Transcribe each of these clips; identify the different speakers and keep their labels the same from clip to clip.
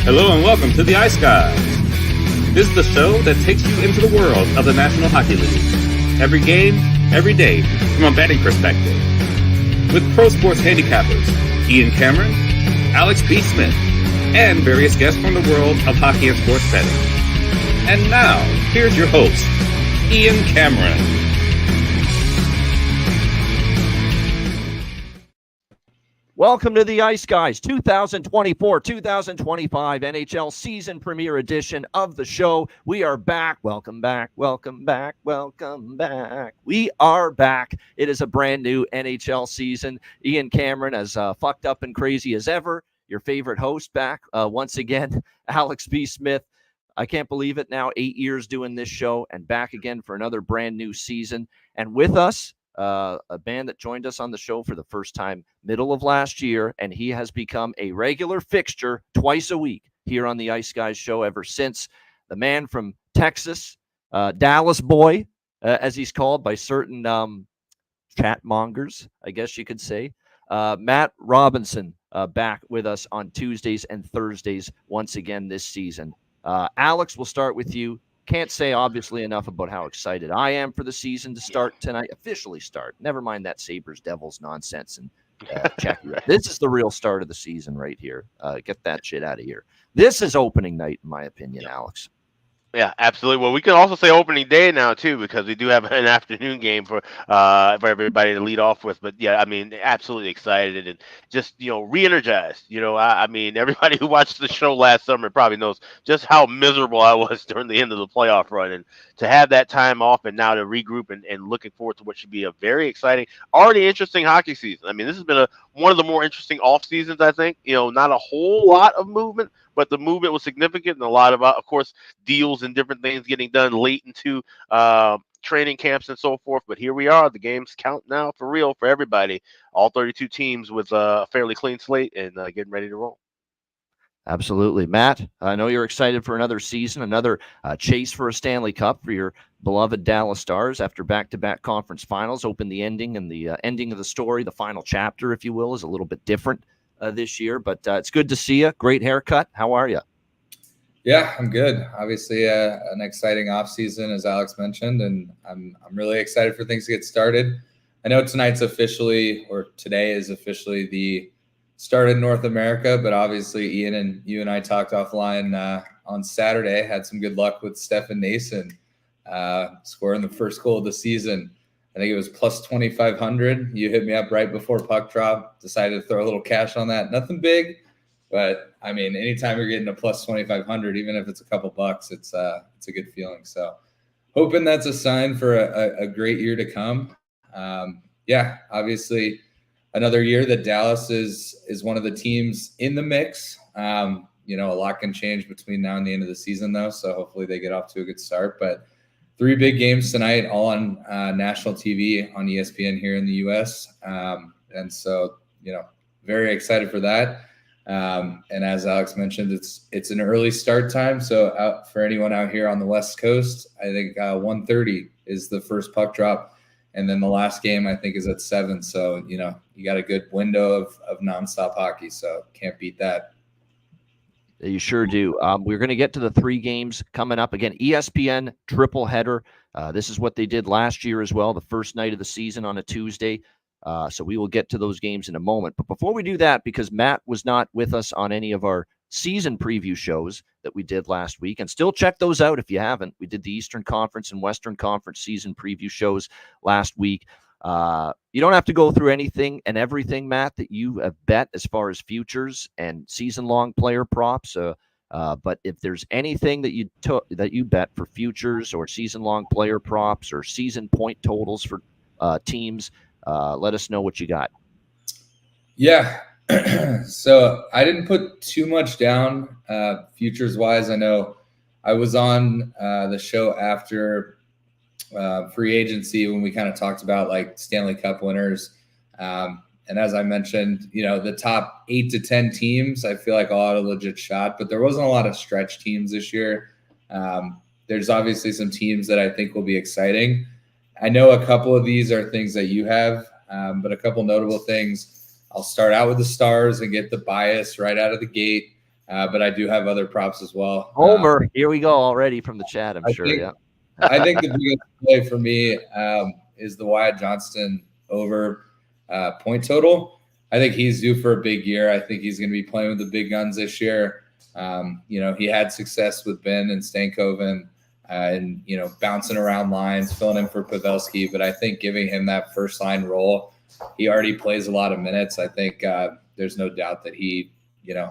Speaker 1: Hello and welcome to the Ice Guys. This is the show that takes you into the world of the National Hockey League. Every game, every day, from a betting perspective. With pro sports handicappers, Ian Cameron, Alex P. Smith, and various guests from the world of hockey and sports betting. And now, here's your host, Ian Cameron.
Speaker 2: Welcome to the Ice Guys 2024-2025 NHL season premiere edition of the show. We are back. Welcome back. Welcome back. Welcome back. We are back. It is a brand new NHL season. Ian Cameron, as fucked up and crazy as ever. Your favorite host back once again, Alex B. Smith. I can't believe it now. 8 years doing this show and back again for another brand new season. And with us, a band that joined us on the show for the first time middle of last year, and he has become a regular fixture twice a week here on the Ice Guys show ever since. The man from Texas, Dallas boy, as he's called by certain chat mongers, I guess you could say. Matt Robinson back with us on Tuesdays and Thursdays once again this season. Alex, we'll start with you. Can't say obviously enough about how excited I am for the season to start tonight, officially start. Never mind that Sabres Devils nonsense and check. This is the real start of the season right here. Get that shit out of here. This is opening night, in my opinion, Alex.
Speaker 3: Yeah, absolutely. Well, we can also say opening day now too, because we do have an afternoon game for everybody to lead off with. But yeah, I mean, absolutely excited and just re-energized. I mean, everybody who watched the show last summer probably knows just how miserable I was during the end of the playoff run, and to have that time off and now to regroup and looking forward to what should be a very exciting, already interesting hockey season. I mean, this has been one of the more interesting off seasons. I think not a whole lot of movement, but the movement was significant, and a lot of course, deals and different things getting done late into training camps and so forth. But here we are. The games count now for real for everybody. All 32 teams with a fairly clean slate and getting ready to roll.
Speaker 2: Absolutely. Matt, I know you're excited for another season, another chase for a Stanley Cup for your beloved Dallas Stars after back-to-back conference finals. Open the ending, and the ending of the story, the final chapter, if you will, is a little bit different this year. But it's good to see you. Great haircut. How are you?
Speaker 4: Yeah, I'm good. Obviously, an exciting offseason, as Alex mentioned, and I'm really excited for things to get started. I know today is officially the start in North America, but obviously Ian and you and I talked offline on Saturday, had some good luck with Stefan Nason scoring the first goal of the season. I think it was plus 2,500. You hit me up right before puck drop, decided to throw a little cash on that. Nothing big, but I mean, anytime you're getting a plus 2,500, even if it's a couple bucks, it's a good feeling. So hoping that's a sign for a great year to come. Obviously another year that Dallas is one of the teams in the mix. A lot can change between now and the end of the season though. So hopefully they get off to a good start, but 3 big games tonight, all on national TV on ESPN here in the U.S. And so, very excited for that. And as Alex mentioned, it's an early start time. So for anyone out here on the West Coast, I think 1:30 is the first puck drop. And then the last game, I think, is at 7. So, you got a good window of nonstop hockey. So can't beat that.
Speaker 2: You sure do. We're going to get to the 3 games coming up. Again, ESPN triple header. This is what they did last year as well, the first night of the season on a Tuesday. So we will get to those games in a moment. But before we do that, because Matt was not with us on any of our season preview shows that we did last week, and still check those out if you haven't. We did the Eastern Conference and Western Conference season preview shows last week. You don't have to go through anything and everything, Matt, that you have bet as far as futures and season-long player props. But if there's anything that you bet for futures or season-long player props or season point totals for teams, let us know what you got.
Speaker 4: Yeah. So I didn't put too much down futures-wise. I know I was on the show after free agency when we kind of talked about like Stanley Cup winners. And as I mentioned, the top 8 to 10 teams, I feel like all had a legit shot, but there wasn't a lot of stretch teams this year. There's obviously some teams that I think will be exciting. I know a couple of these are things that you have, but a couple notable things. I'll start out with the Stars and get the bias right out of the gate. But I do have other props as well.
Speaker 2: Homer, here we go already from the chat, I'm sure. Yeah.
Speaker 4: I think the biggest play for me is the Wyatt Johnston over point total. I think he's due for a big year. I think he's going to be playing with the big guns this year. He had success with Ben and Stankoven and, bouncing around lines, filling in for Pavelski. But I think giving him that first line role, he already plays a lot of minutes. I think there's no doubt that he,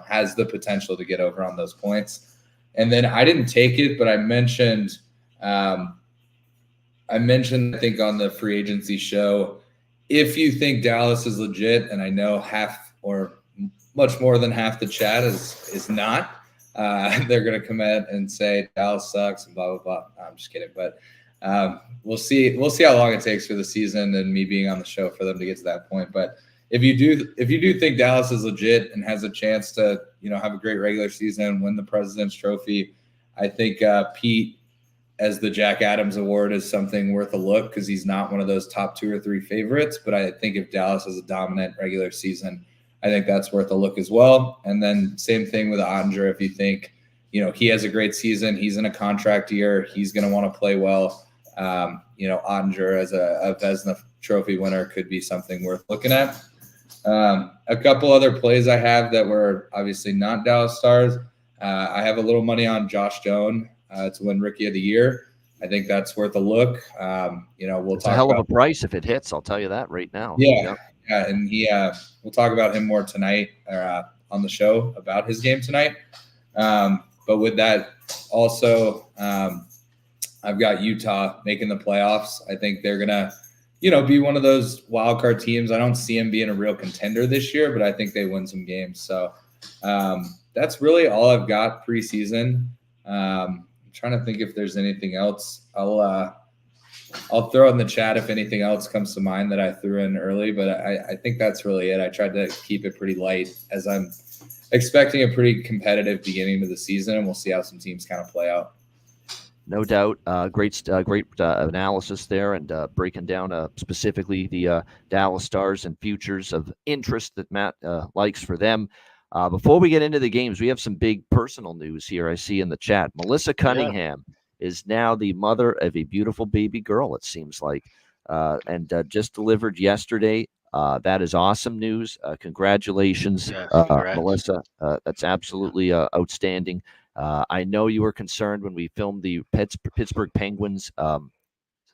Speaker 4: has the potential to get over on those points. And then I didn't take it, but I mentioned, I think on the free agency show, if you think Dallas is legit, and I know half or much more than half the chat is not, they're going to come in and say Dallas sucks and blah, blah, blah. I'm just kidding. But we'll see how long it takes for the season and me being on the show for them to get to that point. But if you do think Dallas is legit and has a chance to, have a great regular season, win the President's Trophy, I think Pete as the Jack Adams Award is something worth a look because he's not one of those top 2 or 3 favorites. But I think if Dallas has a dominant regular season, I think that's worth a look as well. And then same thing with Ottinger. If you think, he has a great season, he's in a contract year, he's going to want to play well. Ottinger as a Vezina Trophy winner could be something worth looking at. A couple other plays I have that were obviously not Dallas Stars. I have a little money on Josh Doan to win Rookie of the Year. I think that's worth a look.
Speaker 2: It's a hell of a price if it hits. I'll tell you that right now.
Speaker 4: Yeah, and we'll talk about him more tonight on the show about his game tonight. But with that, also, I've got Utah making the playoffs. I think they're gonna, be one of those wild card teams. I don't see them being a real contender this year, but I think they win some games. So that's really all I've got preseason. I'm trying to think if there's anything else. I'll throw in the chat if anything else comes to mind that I threw in early, but I think that's really it. I tried to keep it pretty light as I'm expecting a pretty competitive beginning to the season, and we'll see how some teams kind of play out.
Speaker 2: No doubt. Great analysis there and breaking down specifically the Dallas Stars and futures of interest that Matt likes for them. Before we get into the games, we have some big personal news here I see in the chat. Melissa Cunningham is now the mother of a beautiful baby girl, it seems like, and just delivered yesterday. That is awesome news. Congratulations, Melissa. That's absolutely outstanding. I know you were concerned when we filmed the Pittsburgh Penguins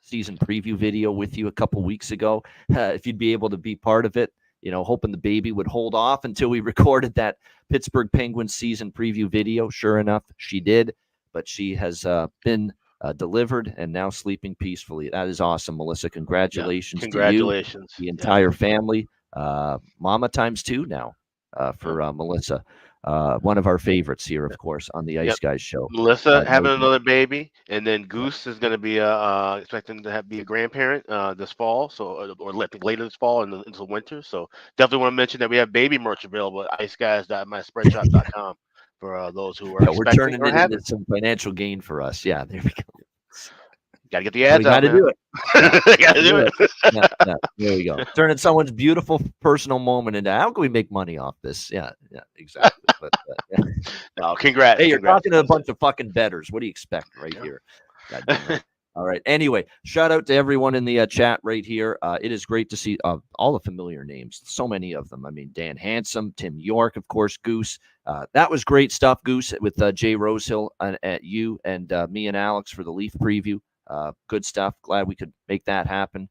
Speaker 2: season preview video with you a couple weeks ago, if you'd be able to be part of it, hoping the baby would hold off until we recorded that Pittsburgh Penguins season preview video. Sure enough, she did, but she has been delivered and now sleeping peacefully. That is awesome, Melissa. Congratulations to you, the entire family. Mama times 2 now for Melissa. One of our favorites here, of course, on the Ice Guys show.
Speaker 3: Melissa having another baby, and then Goose is going to be expecting to be a grandparent this fall, or later this fall and into the winter. So definitely want to mention that we have baby merch available at iceguys.myspreadshop.com for those who are
Speaker 2: we're turning it into some financial gain for us. Yeah, there we go.
Speaker 3: Got to get the ads out.
Speaker 2: Got to do it.
Speaker 3: Got to do it.
Speaker 2: Yeah, there we go. Turning someone's beautiful personal moment into how can we make money off this? Yeah, exactly. But,
Speaker 3: No, congrats.
Speaker 2: Hey, you're talking to a bunch of fucking bettors. What do you expect right here? All right. Anyway, shout out to everyone in the chat right here. It is great to see all the familiar names. So many of them. I mean, Dan Handsome, Tim York, of course, Goose. That was great stuff, Goose, with Jay Rosehill at you and me and Alex for the Leaf preview. Good stuff. Glad we could make that happen.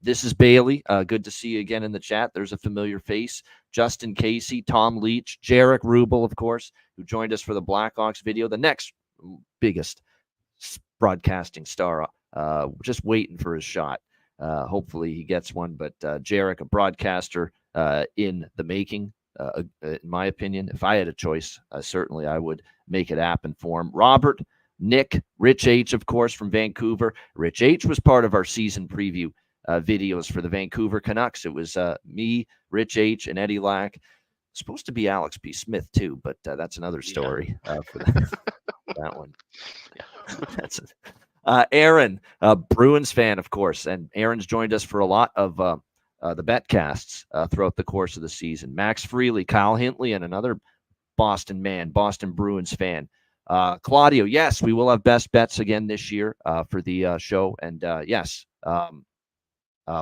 Speaker 2: This is Bailey. Good to see you again in the chat. There's a familiar face. Justin Casey, Tom Leach, Jarek Rubel, of course, who joined us for the Blackhawks video. The next biggest broadcasting star, just waiting for his shot. Hopefully he gets one. But Jarek, a broadcaster in the making, in my opinion. If I had a choice, certainly I would make it happen for him. Robert, Nick, Rich H, of course, from Vancouver. Rich H was part of our season preview videos for the Vancouver Canucks. It was me, Rich H, and Eddie Lack. Supposed to be Alex P. Smith, too, but that's another story for that one. That's Aaron, Bruins fan, of course, and Aaron's joined us for a lot of the betcasts throughout the course of the season. Max Freely, Kyle Hintley, and another Boston man, Boston Bruins fan. Claudio, yes, we will have best bets again this year for the show. And yes,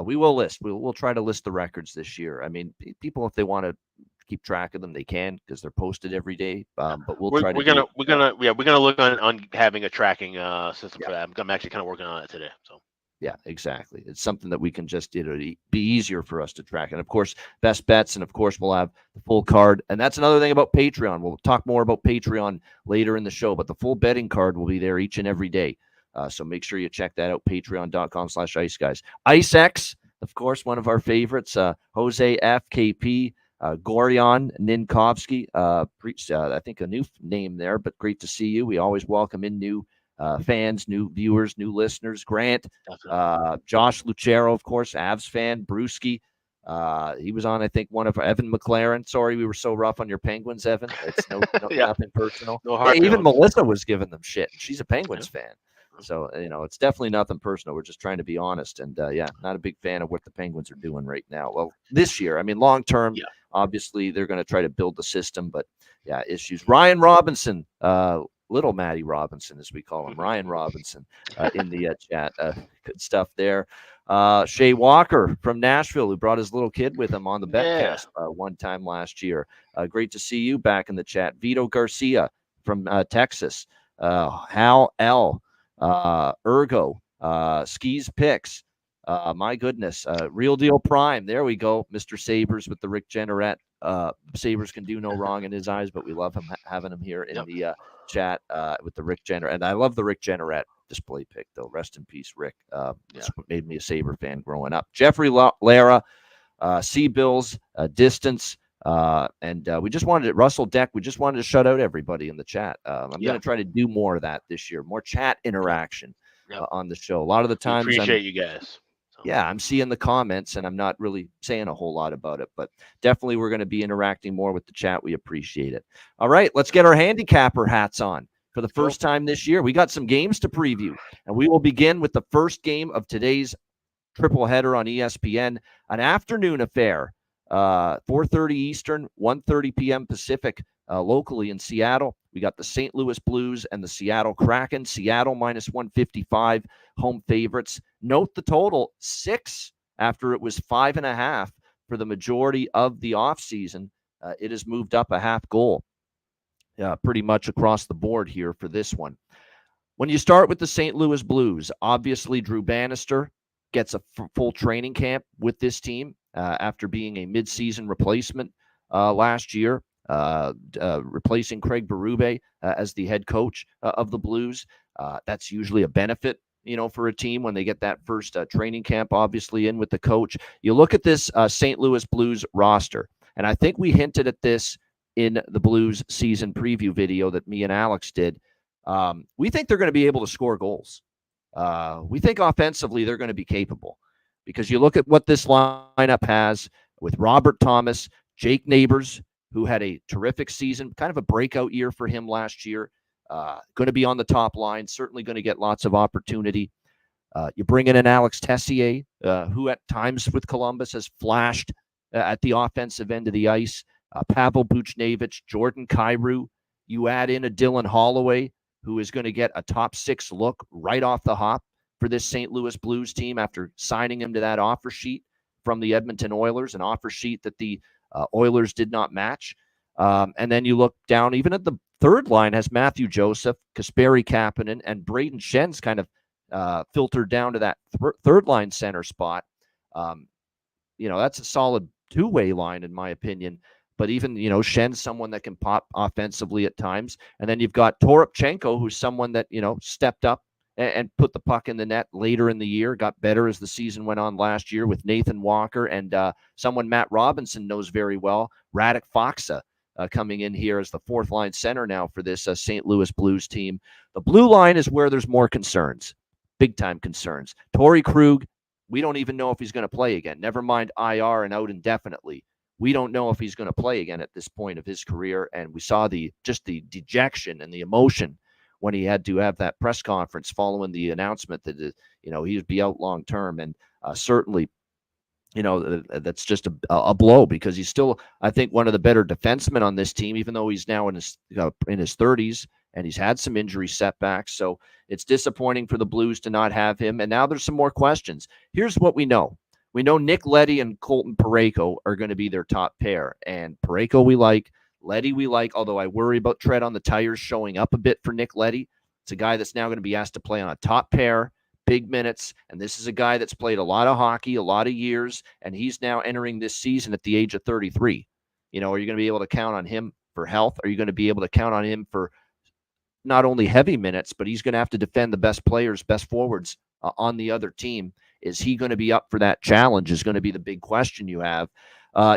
Speaker 2: we will list. We'll try to list the records this year. I mean, people, if they want to keep track of them, they can, because they're posted every day. But we're gonna
Speaker 3: look on having a tracking system for that. I'm actually kind of working on it today. So.
Speaker 2: Yeah, exactly. It's something that we can just be easier for us to track. And of course, best bets. And of course, we'll have the full card. And that's another thing about Patreon. We'll talk more about Patreon later in the show, but the full betting card will be there each and every day. So make sure you check that out. Patreon.com/IceGuys. IceX, of course, one of our favorites. Jose FKP, Gorion Ninkovsky. I think a new name there, but great to see you. We always welcome in new fans, new viewers, new listeners. Grant, Josh Lucero, of course, Avs fan. Brewski, he was on, I think, one of Evan McLaren. Sorry, we were so rough on your Penguins, Evan. It's nothing personal.
Speaker 3: No hard
Speaker 2: even Melissa was giving them shit. She's a Penguins fan. So, it's definitely nothing personal. We're just trying to be honest. And, not a big fan of what the Penguins are doing right now. Well, this year, I mean, long term, obviously, they're going to try to build the system. But, issues. Ryan Robinson, Little Matty Robinson, as we call him, Ryan Robinson, in the chat. Good stuff there. Shea Walker from Nashville, who brought his little kid with him on the Betcast one time last year. Great to see you back in the chat. Vito Garcia from Texas. Hal L. Ergo. Skis Picks. My goodness. Real Deal Prime. There we go. Mr. Sabres with the Rick Jenneret. Sabres can do no wrong in his eyes, but we love him having him here in the chat with the Rick Jenneret. And I love the Rick Jenneret display pick, though. Rest in peace, Rick. It's what made me a Sabre fan growing up. Jeffrey Lara, Sea Bills, Distance, and we just wanted to, Russell Deck, we just wanted to shut out everybody in the chat. I'm going to try to do more of that this year, more chat interaction on the show. A lot of the times,
Speaker 3: appreciate you guys.
Speaker 2: Yeah, I'm seeing the comments, and I'm not really saying a whole lot about it, but definitely we're going to be interacting more with the chat. We appreciate it. All right, let's get our handicapper hats on for the first time this year. We got some games to preview, and we will begin with the first game of today's triple header on ESPN, an afternoon affair, 4:30 Eastern, 1:30 p.m. Pacific, locally in Seattle. We got the St. Louis Blues and the Seattle Kraken. Seattle -155, home favorites. Note the total, 6 after it was 5.5 for the majority of the offseason. It has moved up a half goal pretty much across the board here for this one. When you start with the St. Louis Blues, obviously Drew Bannister gets a full training camp with this team after being a midseason replacement last year. Replacing Craig Berube as the head coach of the Blues. That's usually a benefit, for a team when they get that first training camp, obviously, in with the coach. You look at this St. Louis Blues roster, and I think we hinted at this in the Blues season preview video that me and Alex did. We think they're going to be able to score goals. We think offensively they're going to be capable, because you look at what this lineup has with Robert Thomas, Jake Neighbors, who had a terrific season, kind of a breakout year for him last year. Going to be on the top line, certainly going to get lots of opportunity. You bring in an Alex Tessier, who at times with Columbus has flashed at the offensive end of the ice. Pavel Buchnevich, Jordan Kyrou. You add in a Dylan Holloway, who is going to get a top 6 look right off the hop for this St. Louis Blues team after signing him to that offer sheet from the Edmonton Oilers, an offer sheet that the Oilers did not match. And then you look down, even at the third line has Matthew Joseph, Kasperi Kapanen, and Braden Schen's kind of filtered down to that third line center spot. That's a solid two-way line, in my opinion. But even, Schen's someone that can pop offensively at times. And then you've got Toropchenko, who's someone that, stepped up and put the puck in the net later in the year, got better as the season went on last year with Nathan Walker, and someone Matt Robinson knows very well, Radek Faksa, coming in here as the fourth line center now for this St. Louis Blues team. The blue line is where there's more concerns, big-time concerns. Torrey Krug, we don't even know if he's going to play again. Never mind IR and out indefinitely. We don't know if he's going to play again at this point of his career, and we saw the dejection and the emotion when he had to have that press conference following the announcement that he would be out long term. And certainly that's just a blow, because he's still, I think, one of the better defensemen on this team, even though he's now in his 30s and he's had some injury setbacks. So it's disappointing for the Blues to not have him. And now there's some more questions. Here's what we know. We know Nick Leddy and Colton Parayko are going to be their top pair. And Parayko we like. Leddy we like, although I worry about tread on the tires showing up a bit for Nick Leddy. It's a guy that's now going to be asked to play on a top pair, big minutes, and this is a guy that's played a lot of hockey, a lot of years, and he's now entering this season at the age of 33. Are you going to be able to count on him for health? Are you going to be able to count on him for not only heavy minutes, but he's going to have to defend the best players, best forwards on the other team? Is he going to be up for that challenge is going to be the big question you have.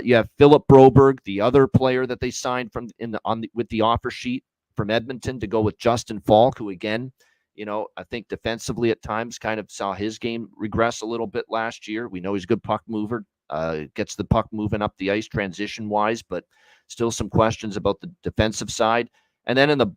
Speaker 2: You have Philip Broberg, the other player that they signed from with the offer sheet from Edmonton, to go with Justin Falk, who again, I think defensively at times kind of saw his game regress a little bit last year. We know he's a good puck mover, gets the puck moving up the ice transition-wise, but still some questions about the defensive side. And then in the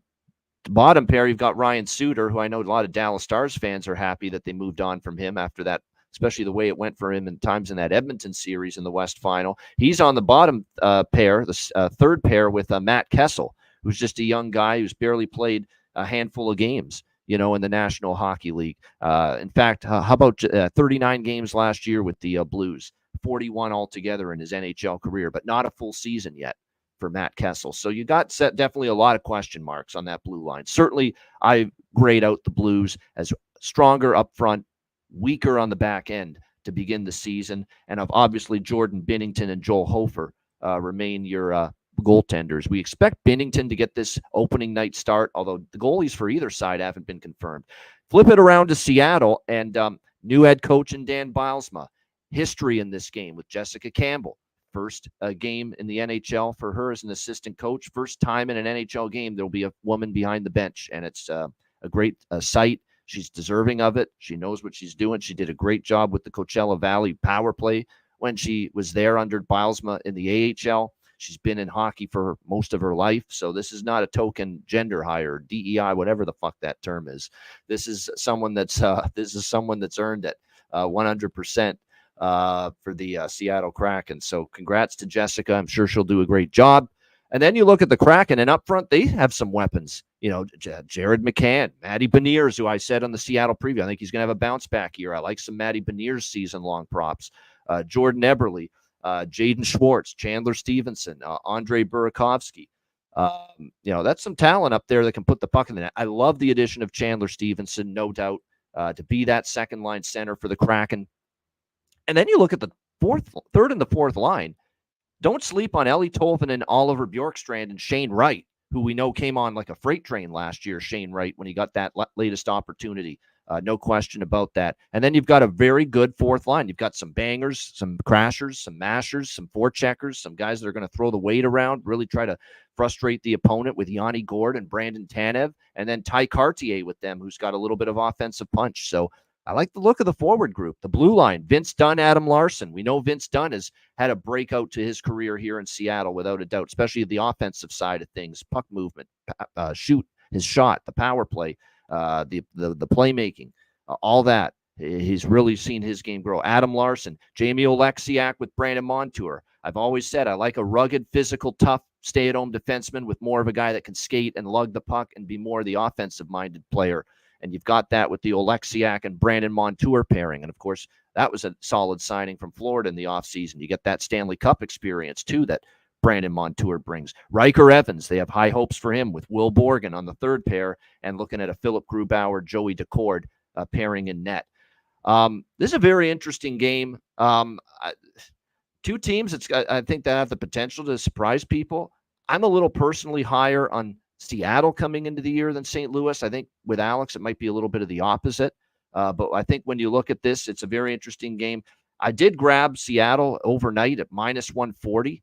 Speaker 2: bottom pair, you've got Ryan Suter, who I know a lot of Dallas Stars fans are happy that they moved on from him after that, especially the way it went for him in times in that Edmonton series in the West Final. He's on the bottom pair, the third pair, with Matt Kessel, who's just a young guy who's barely played a handful of games, in the National Hockey League. In fact, how about 39 games last year with the Blues, 41 altogether in his NHL career, but not a full season yet for Matt Kessel. So you got definitely a lot of question marks on that blue line. Certainly, I grade out the Blues as stronger up front, weaker on the back end to begin the season. And obviously Jordan Binnington and Joel Hofer remain your goaltenders. We expect Binnington to get this opening night start, although the goalies for either side haven't been confirmed. Flip it around to Seattle, and new head coach in Dan Bylsma. History in this game with Jessica Campbell. First game in the NHL for her as an assistant coach. First time in an NHL game there'll be a woman behind the bench, and it's a great sight. She's deserving of it. She knows what she's doing. She did a great job with the Coachella Valley power play when she was there under Bylsma in the AHL. She's been in hockey for most of her life, so this is not a token gender hire, DEI, whatever the fuck that term is. This is someone that's earned it 100% for the Seattle Kraken. So congrats to Jessica. I'm sure she'll do a great job. And then you look at the Kraken, and up front, they have some weapons. Jared McCann, Matty Beniers, who I said on the Seattle preview, I think he's going to have a bounce-back year. I like some Matty Beniers season-long props. Jordan Eberle, Jaden Schwartz, Chandler Stevenson, Andre Burakovsky. That's some talent up there that can put the puck in the net. I love the addition of Chandler Stevenson, no doubt, to be that second-line center for the Kraken. And then you look at the third and the fourth line. Don't sleep on Ellie Tolvanen, Oliver Bjorkstrand, and Shane Wright, who we know came on like a freight train last year, Shane Wright, when he got that latest opportunity. No question about that. And then you've got a very good fourth line. You've got some bangers, some crashers, some mashers, some forecheckers, some guys that are going to throw the weight around, really try to frustrate the opponent with Yanni Gourde and Brandon Tanev, and then Ty Cartier with them, who's got a little bit of offensive punch. So I like the look of the forward group. The blue line, Vince Dunn, Adam Larson. We know Vince Dunn has had a breakout to his career here in Seattle, without a doubt, especially the offensive side of things, puck movement, shoot, his shot, the power play, the playmaking, all that. He's really seen his game grow. Adam Larson, Jamie Oleksiak with Brandon Montour. I've always said I like a rugged, physical, tough, stay-at-home defenseman with more of a guy that can skate and lug the puck and be more the offensive-minded player. And you've got that with the Oleksiak and Brandon Montour pairing. And, of course, that was a solid signing from Florida in the offseason. You get that Stanley Cup experience, too, that Brandon Montour brings. Riker Evans, they have high hopes for him with Will Borgen on the third pair, and looking at a Philip Grubauer, Joey Decord pairing in net. This is a very interesting game. Two teams, I think, that have the potential to surprise people. I'm a little personally higher on Seattle coming into the year than St. Louis. I think with Alex, it might be a little bit of the opposite. But I think when you look at this, it's a very interesting game. I did grab Seattle overnight at -140,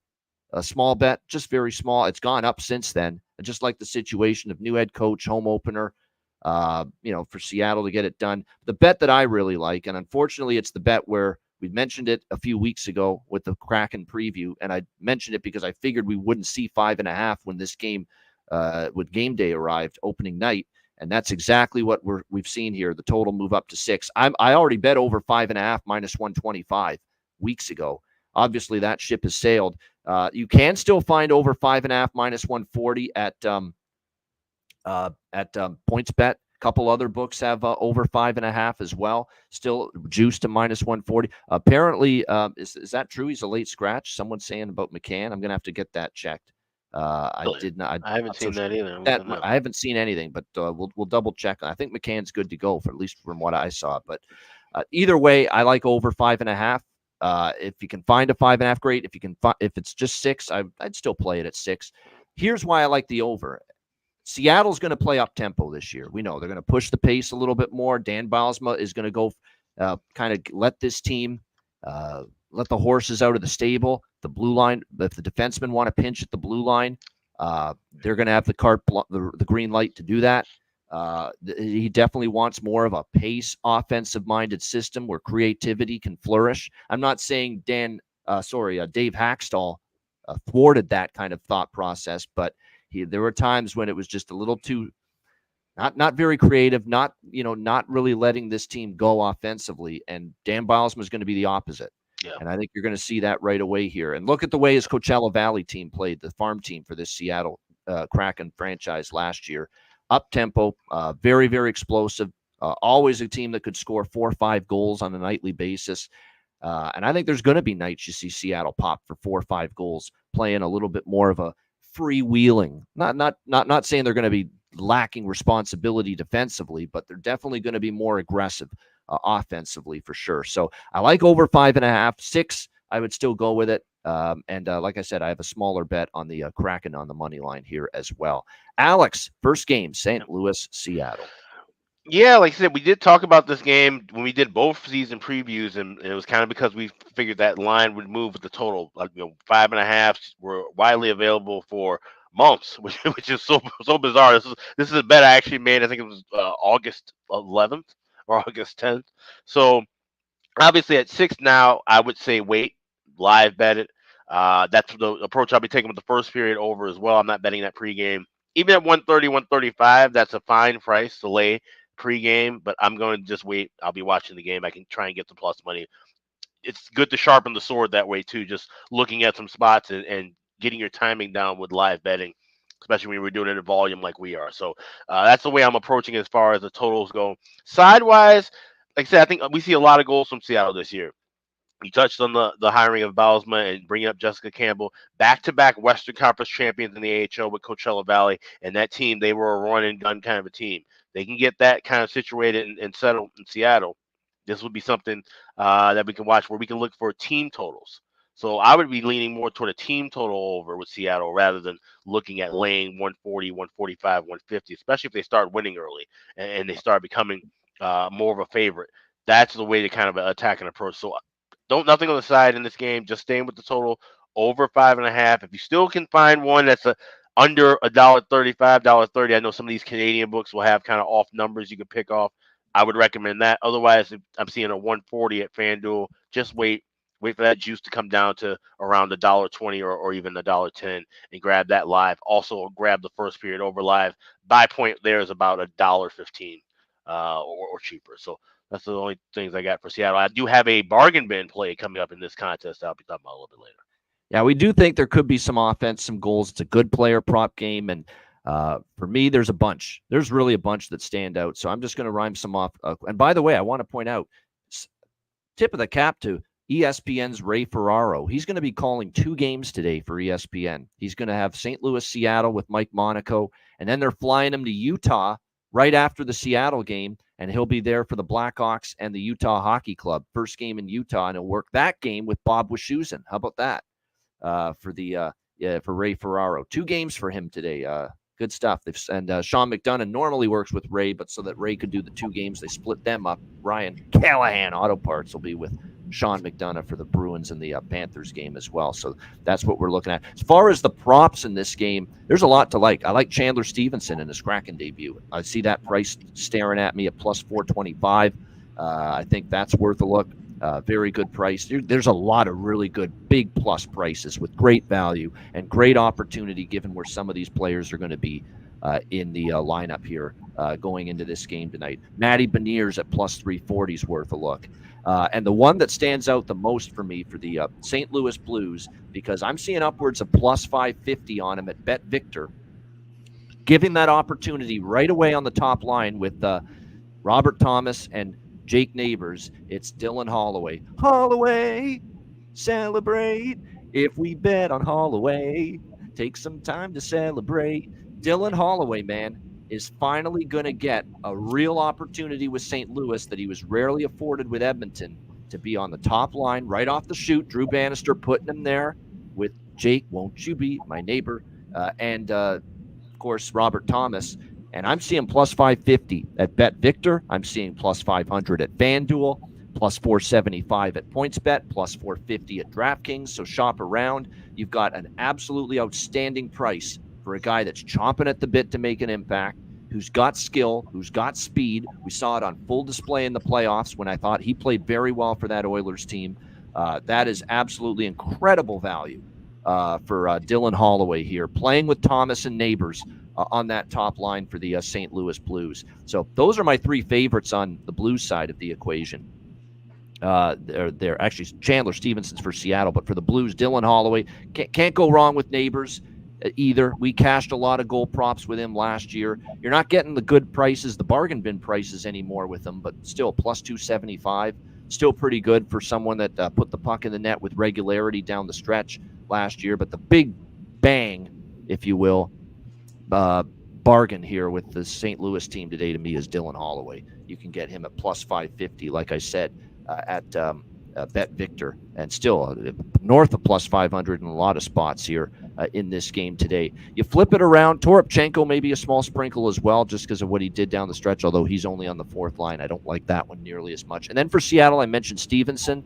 Speaker 2: a small bet, just very small. It's gone up since then. I just like the situation of new head coach, home opener, for Seattle to get it done. The bet that I really like, and unfortunately it's the bet where we mentioned it a few weeks ago with the Kraken preview, and I mentioned it because I figured we wouldn't see 5.5 when this game with game day arrived, opening night, and that's exactly what we've seen here. The total move up to 6. I already bet over 5.5 -125 weeks ago. Obviously, that ship has sailed. You can still find over 5.5 minus 140 at PointsBet. A couple other books have over 5.5 as well. Still juiced to minus 140. Apparently, is that true? He's a late scratch. Someone's saying about McCann. I'm gonna have to get that checked. I did not.
Speaker 3: I haven't seen that either.
Speaker 2: I haven't seen anything, but we'll double check. I think McCann's good to go for at least from what I saw. But either way, I like over 5.5. If you can find a 5.5, great. If you can, if it's just 6, I'd still play it at 6. Here's why I like the over. Seattle's going to play up tempo this year. We know they're going to push the pace a little bit more. Dan Bylsma is going to go kind of let this team let the horses out of the stable. The blue line, if the defensemen want to pinch at the blue line, they're going to have the green light to do that. He definitely wants more of a pace, offensive-minded system where creativity can flourish. I'm not saying Dave Hackstall thwarted that kind of thought process, but there were times when it was just a little too not very creative, not really letting this team go offensively. And Dan Bylsma is going to be the opposite. Yeah. And I think you're going to see that right away here. And look at the way his Coachella Valley team played, the farm team for this Seattle Kraken franchise last year. Up tempo, very, very explosive. Always a team that could score 4 or 5 goals on a nightly basis. And I think there's going to be nights you see Seattle pop for 4 or 5 goals, playing a little bit more of a freewheeling. Not saying they're going to be lacking responsibility defensively, but they're definitely going to be more aggressive offensively for sure. So I like over 5.5, 6. I would still go with it. And like I said, I have a smaller bet on the Kraken on the money line here as well. Alex, first game, St. Louis, Seattle.
Speaker 3: Yeah, like I said, we did talk about this game when we did both season previews, and it was kind of because we figured that line would move with the total. 5.5 were widely available for months, which is so bizarre. This is a bet I actually made. I think it was August 11th or August 10th. So obviously at 6 now, I would say wait, live bet it. That's the approach I'll be taking with the first period over as well. I'm not betting that pregame. Even at 130, 135, that's a fine price to lay pregame, but I'm going to just wait. I'll be watching the game. I can try and get the plus money. It's good to sharpen the sword that way too, just looking at some spots and getting your timing down with live betting, especially when we're doing it in volume like we are. So that's the way I'm approaching as far as the totals go. Sidewise, like I said, I think we see a lot of goals from Seattle this year. You touched on the hiring of Bylsma and bringing up Jessica Campbell, back-to-back Western Conference champions in the AHL with Coachella Valley, and that team, they were a run-and-gun kind of a team. They can get that kind of situated and settled in Seattle. This would be something that we can watch where we can look for team totals. So I would be leaning more toward a team total over with Seattle rather than looking at laying 140, 145, 150, especially if they start winning early and they start becoming more of a favorite. That's the way to kind of attack and approach. So nothing on the side in this game. Just staying with the total over 5.5. If you still can find one that's under $1.35, $1.30, I know some of these Canadian books will have kind of off numbers you can pick off. I would recommend that. Otherwise, if I'm seeing a 140 at FanDuel. Just wait for that juice to come down to around $1.20 or even $1.10 and grab that live. Also, grab the first period over live. Buy point there is about $1.15 or cheaper. So that's the only things I got for Seattle. I do have a bargain bin play coming up in this contest. I'll be talking about a little bit later.
Speaker 2: Yeah, we do think there could be some offense, some goals. It's a good player prop game. And for me, there's a bunch. There's really a bunch that stand out. So I'm just going to rhyme some off. And by the way, I want to point out, tip of the cap to ESPN's Ray Ferraro. He's going to be calling 2 games today for ESPN. He's going to have St. Louis, Seattle with Mike Monaco. And then they're flying him to Utah right after the Seattle game. And he'll be there for the Blackhawks and the Utah Hockey Club. First game in Utah, and he'll work that game with Bob Wischusen. How about that? For Ray Ferraro. 2 games for him today. Good stuff. And Sean McDonough normally works with Ray, but so that Ray could do the 2 games, they split them up. Ryan Callahan Auto Parts will be with Sean McDonough for the Bruins and the Panthers game as well. So that's what we're looking at. As far as the props in this game, there's a lot to like. I like Chandler Stevenson in his Kraken debut. I see that price staring at me at plus 425. I think that's worth a look. Very good price. There's a lot of really good big plus prices with great value and great opportunity given where some of these players are going to be in the lineup here going into this game tonight. Matty Beniers at plus 340 is worth a look. And the one that stands out the most for me for the St. Louis Blues, because I'm seeing upwards of plus 550 on him at Bet Victor, giving that opportunity right away on the top line with Robert Thomas and Jake Neighbors. It's Dylan Holloway. Holloway, celebrate. If we bet on Holloway, take some time to celebrate. Dylan Holloway, man, is finally going to get a real opportunity with St. Louis that he was rarely afforded with Edmonton to be on the top line right off the chute. Drew Bannister putting him there with Jake, won't you be my neighbor? And of course, Robert Thomas. And I'm seeing plus 550 at Bet Victor. I'm seeing plus 500 at FanDuel, plus 475 at PointsBet, plus 450 at DraftKings. So shop around. You've got an absolutely outstanding price for a guy that's chomping at the bit to make an impact, who's got skill, who's got speed. We saw it on full display in the playoffs when I thought he played very well for that Oilers team. That is absolutely incredible value for Dylan Holloway here, playing with Thomas and Neighbors on that top line for the St. Louis Blues. So those are my three favorites on the Blues side of the equation. They're actually Chandler Stevenson's for Seattle, but for the Blues, Dylan Holloway. Can't go wrong with Neighbors either. We cashed a lot of goal props with him last year. You're not getting the good prices, the bargain bin prices anymore with him, but still plus 275. Still pretty good for someone that put the puck in the net with regularity down the stretch last year. But the big bang, if you will, bargain here with the St. Louis team today to me is Dylan Holloway. You can get him at plus 550, like I said, at Bet Victor, and still north of plus 500 in a lot of spots here in this game today. You flip it around, Toropchenko maybe a small sprinkle as well, just because of what he did down the stretch, although he's only on the fourth line. I don't like that one nearly as much. And then for Seattle, I mentioned Stevenson.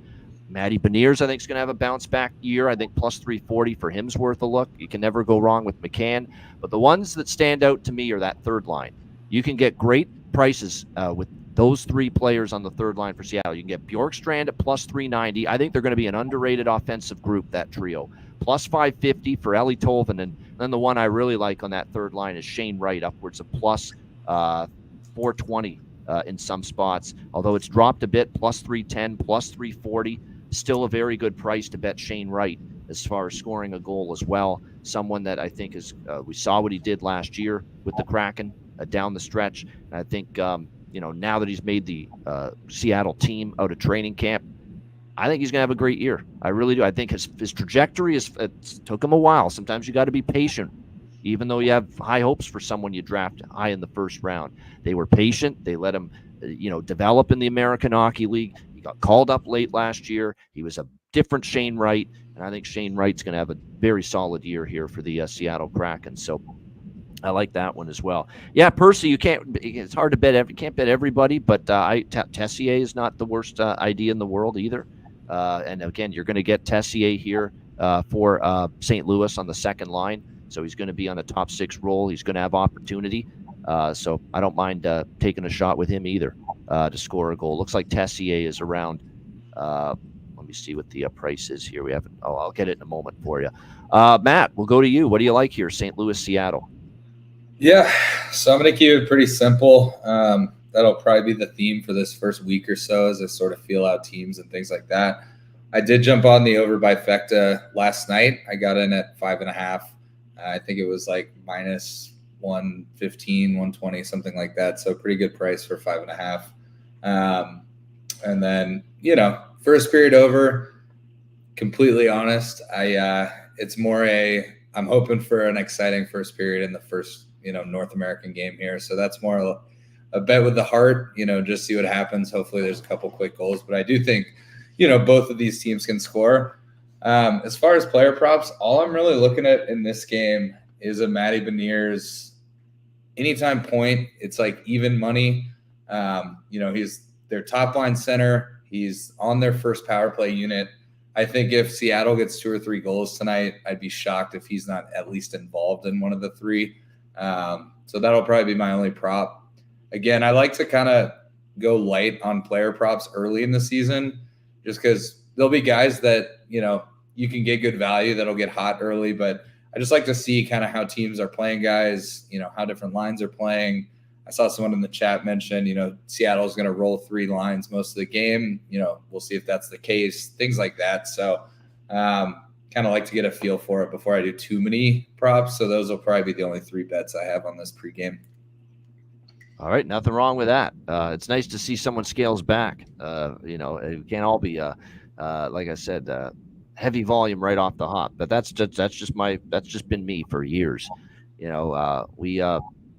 Speaker 2: Matty Beniers, I think, is going to have a bounce-back year. I think plus 340 for him's worth a look. You can never go wrong with McCann. But the ones that stand out to me are that third line. You can get great prices with those three players on the third line for Seattle. You can get Bjorkstrand at plus 390. I think they're going to be an underrated offensive group, that trio. Plus 550 for Eeli Tolvanen. And then the one I really like on that third line is Shane Wright, upwards of plus 420 in some spots. Although it's dropped a bit, plus 310, plus 340. Still a very good price to bet Shane Wright as far as scoring a goal as well. Someone that I think is, we saw what he did last year with the Kraken down the stretch. And I think, now that he's made the Seattle team out of training camp, I think he's going to have a great year. I really do. I think his trajectory it took him a while. Sometimes you got to be patient, even though you have high hopes for someone you draft high in the first round. They were patient. They let him, develop in the American Hockey League. He got called up late last year. He was a different Shane Wright, and I think Shane Wright's going to have a very solid year here for the Seattle Kraken. So I like that one as well. Yeah, Percy, it's hard to bet. You can't bet everybody, but Tessier is not the worst idea in the world either. And again, you're going to get Tessier here for St. Louis on the second line. So he's going to be on a top six role. He's going to have opportunity. So I don't mind taking a shot with him either to score a goal. Looks like Tessier is around. Let me see what the price is here. I'll get it in a moment for you. Matt, we'll go to you. What do you like here? St. Louis, Seattle.
Speaker 4: Yeah, so I'm going to keep it pretty simple. That'll probably be the theme for this first week or so as I sort of feel out teams and things like that. I did jump on the over by Fecta last night. I got in at 5.5. I think it was like minus 115, 120, something like that. So pretty good price for 5.5. And then, first period over, completely honest. It's more I'm hoping for an exciting first period in the first, North American game here. So that's more a bet with the heart, just see what happens. Hopefully there's a couple quick goals, but I do think, both of these teams can score. As far as player props, all I'm really looking at in this game is a Matty Beniers anytime point. It's like even money. He's their top line center. He's on their first power play unit. I think if Seattle gets 2 or 3 goals tonight, I'd be shocked if he's not at least involved in one of the 3. So that'll probably be my only prop. Again, I like to kind of go light on player props early in the season just because there'll be guys that, you can get good value that'll get hot early, but I just like to see kind of how teams are playing guys, how different lines are playing. I saw someone in the chat mention, Seattle's going to roll 3 lines most of the game. We'll see if that's the case, things like that. So kind of like to get a feel for it before I do too many props. So those will probably be the only 3 bets I have on this pregame.
Speaker 2: All right, nothing wrong with that. It's nice to see someone scales back. It can't all be, like I said, heavy volume right off the hop. But that's just been me for years.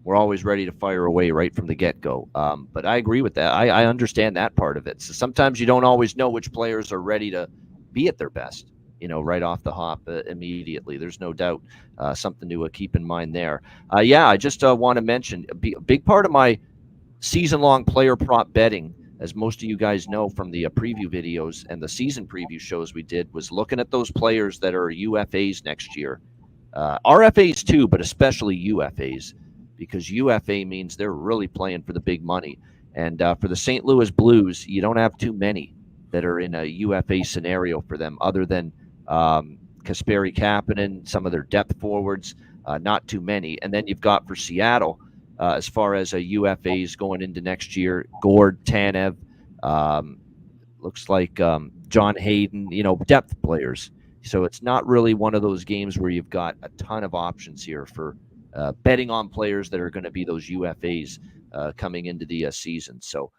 Speaker 2: We're always ready to fire away right from the get-go. But I agree with that. I understand that part of it. So sometimes you don't always know which players are ready to be at their best, right off the hop immediately. There's no doubt something to keep in mind there. I just want to mention a big part of my season-long player prop betting, as most of you guys know from the preview videos and the season preview shows we did, was looking at those players that are UFAs next year. RFAs too, but especially UFAs, because UFA means they're really playing for the big money. And for the St. Louis Blues, you don't have too many that are in a UFA scenario for them, other than Kasperi Kapanen, some of their depth forwards, not too many. And then you've got for Seattle, as far as UFAs going into next year, Gord, Tanev, looks like John Hayden, depth players. So it's not really one of those games where you've got a ton of options here for betting on players that are going to be those UFAs coming into the season. So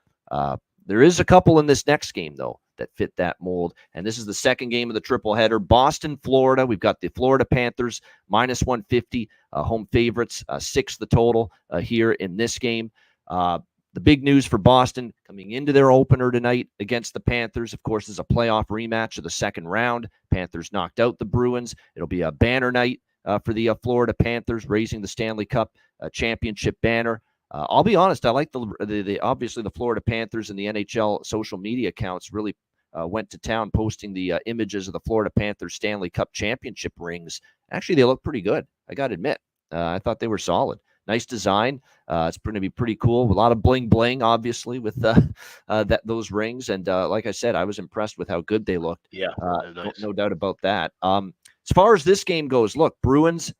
Speaker 2: there is a couple in this next game, though, that fit that mold. And this is the second game of the triple header. Boston, Florida. We've got the Florida Panthers minus 150, home favorites, 6 the total here in this game. The big news for Boston coming into their opener tonight against the Panthers, of course, is a playoff rematch of the second round. Panthers knocked out the Bruins. It'll be a banner night for the Florida Panthers, raising the Stanley Cup championship banner. I'll be honest, I like the obviously the Florida Panthers and the NHL social media accounts really went to town posting the images of the Florida Panthers Stanley Cup championship rings. Actually, they look pretty good, I got to admit. I thought they were solid. Nice design. It's going to be pretty cool. A lot of bling bling, obviously, with those rings. And like I said, I was impressed with how good they looked.
Speaker 3: Yeah, nice.
Speaker 2: No doubt about that. As far as this game goes, look, Bruins,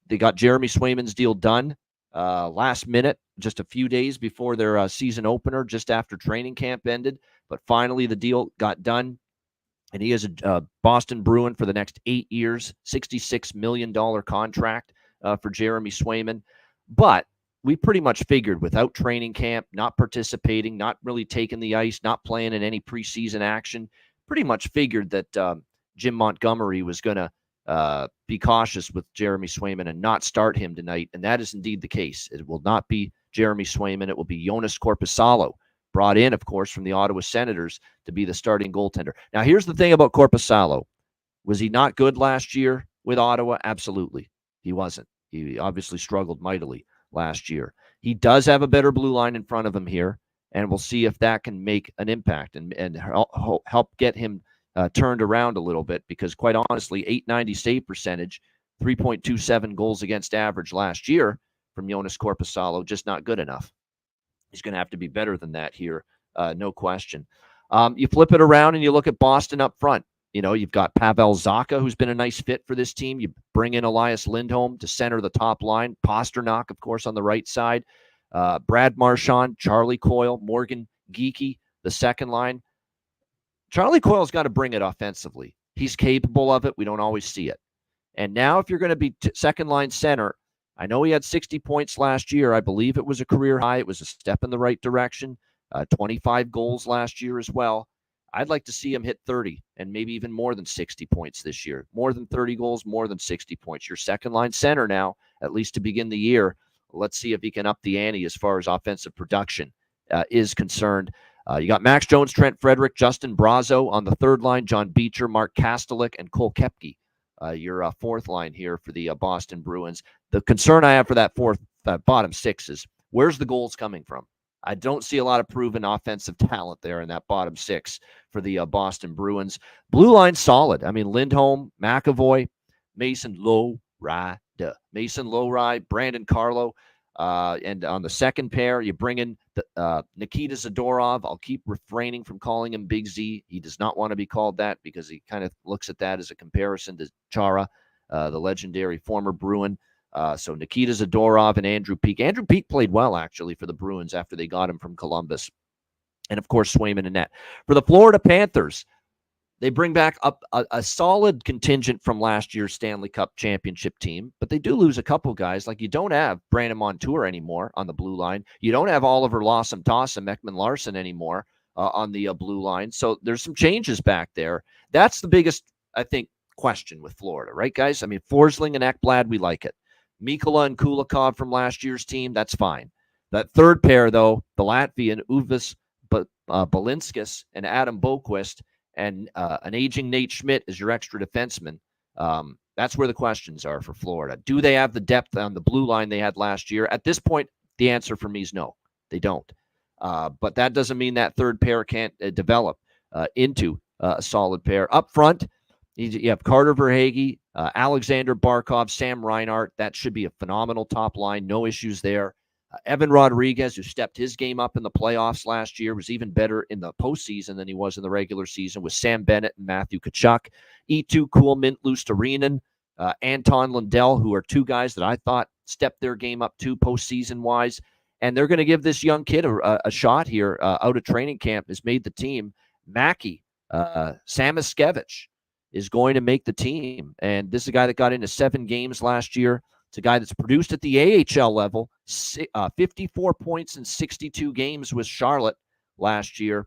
Speaker 2: they got Jeremy Swayman's deal done last minute, just a few days before their season opener, just after training camp ended. But finally, the deal got done. And he is a Boston Bruin for the next 8 years, $66 million contract for Jeremy Swayman. But we pretty much figured without training camp, not participating, not really taking the ice, not playing in any preseason action, pretty much figured that Jim Montgomery was going to be cautious with Jeremy Swayman and not start him tonight. And that is indeed the case. It will not be Jeremy Swayman. It will be Jonas Korpisalo, brought in, of course, from the Ottawa Senators to be the starting goaltender. Now, here's the thing about Korpisalo. Was he not good last year with Ottawa? Absolutely. He wasn't. He obviously struggled mightily last year. He does have a better blue line in front of him here, and we'll see if that can make an impact and help get him turned around a little bit, because quite honestly, .890 save percentage, 3.27 goals against average last year from Jonas Korpisalo, just not good enough. He's going to have to be better than that here, no question. You flip it around and you look at Boston up front. You've got Pavel Zacha, who's been a nice fit for this team. You bring in Elias Lindholm to center the top line. Pasternak, of course, on the right side. Brad Marchand, Charlie Coyle, Morgan Geekie, the second line. Charlie Coyle's got to bring it offensively. He's capable of it. We don't always see it. And now if you're going to be second line center, I know he had 60 points last year. I believe it was a career high. It was a step in the right direction. 25 goals last year as well. I'd like to see him hit 30 and maybe even more than 60 points this year. More than 30 goals, more than 60 points. Your second line center now, at least to begin the year. Let's see if he can up the ante as far as offensive production is concerned. You got Max Jones, Trent Frederick, Justin Brazo on the third line, John Beecher, Mark Kastelik, and Cole Koepke. Your fourth line here for the Boston Bruins. The concern I have for that bottom six is where's the goals coming from? I don't see a lot of proven offensive talent there in that bottom six for the Boston Bruins. Blue line solid. I mean, Lindholm, McAvoy, Mason Lohrei, Brandon Carlo. And on the second pair, you bring in Nikita Zadorov. I'll keep refraining from calling him Big Z. He does not want to be called that because he kind of looks at that as a comparison to Chara, the legendary former Bruin. So Nikita Zadorov and Andrew Peeke. Andrew Peeke played well, actually, for the Bruins after they got him from Columbus. And, of course, Swayman and net. For the Florida Panthers, they bring back up a solid contingent from last year's Stanley Cup championship team, but they do lose a couple guys. Like, you don't have Brandon Montour anymore on the blue line. You don't have Oliver Lawson-Toss and Ekman Larson anymore on the blue line. So there's some changes back there. That's the biggest, I think, question with Florida, right, guys? I mean, Forsling and Ekblad, we like it. Mikkola and Kulikov from last year's team, that's fine. That third pair, though, the Latvian Uvis Balinskis and Adam Boquist, and an aging Nate Schmidt is your extra defenseman. That's where the questions are for Florida. Do they have the depth on the blue line they had last year? At this point, the answer for me is no, they don't. But that doesn't mean that third pair can't develop into a solid pair. Up front, you have Carter Verhaeghe, Alexander Barkov, Sam Reinhart. That should be a phenomenal top line. No issues there. Evan Rodriguez, who stepped his game up in the playoffs last year, was even better in the postseason than he was in the regular season, with Sam Bennett and Matthew Tkachuk. Eetu Kuhlman, Luostarinen, Anton Lundell, who are two guys that I thought stepped their game up too postseason-wise. And they're going to give this young kid a shot here out of training camp, has made the team. Mackie Samoskevich is going to make the team. And this is a guy that got into 7 games last year. It's a guy that's produced at the AHL level, 54 points in 62 games with Charlotte last year,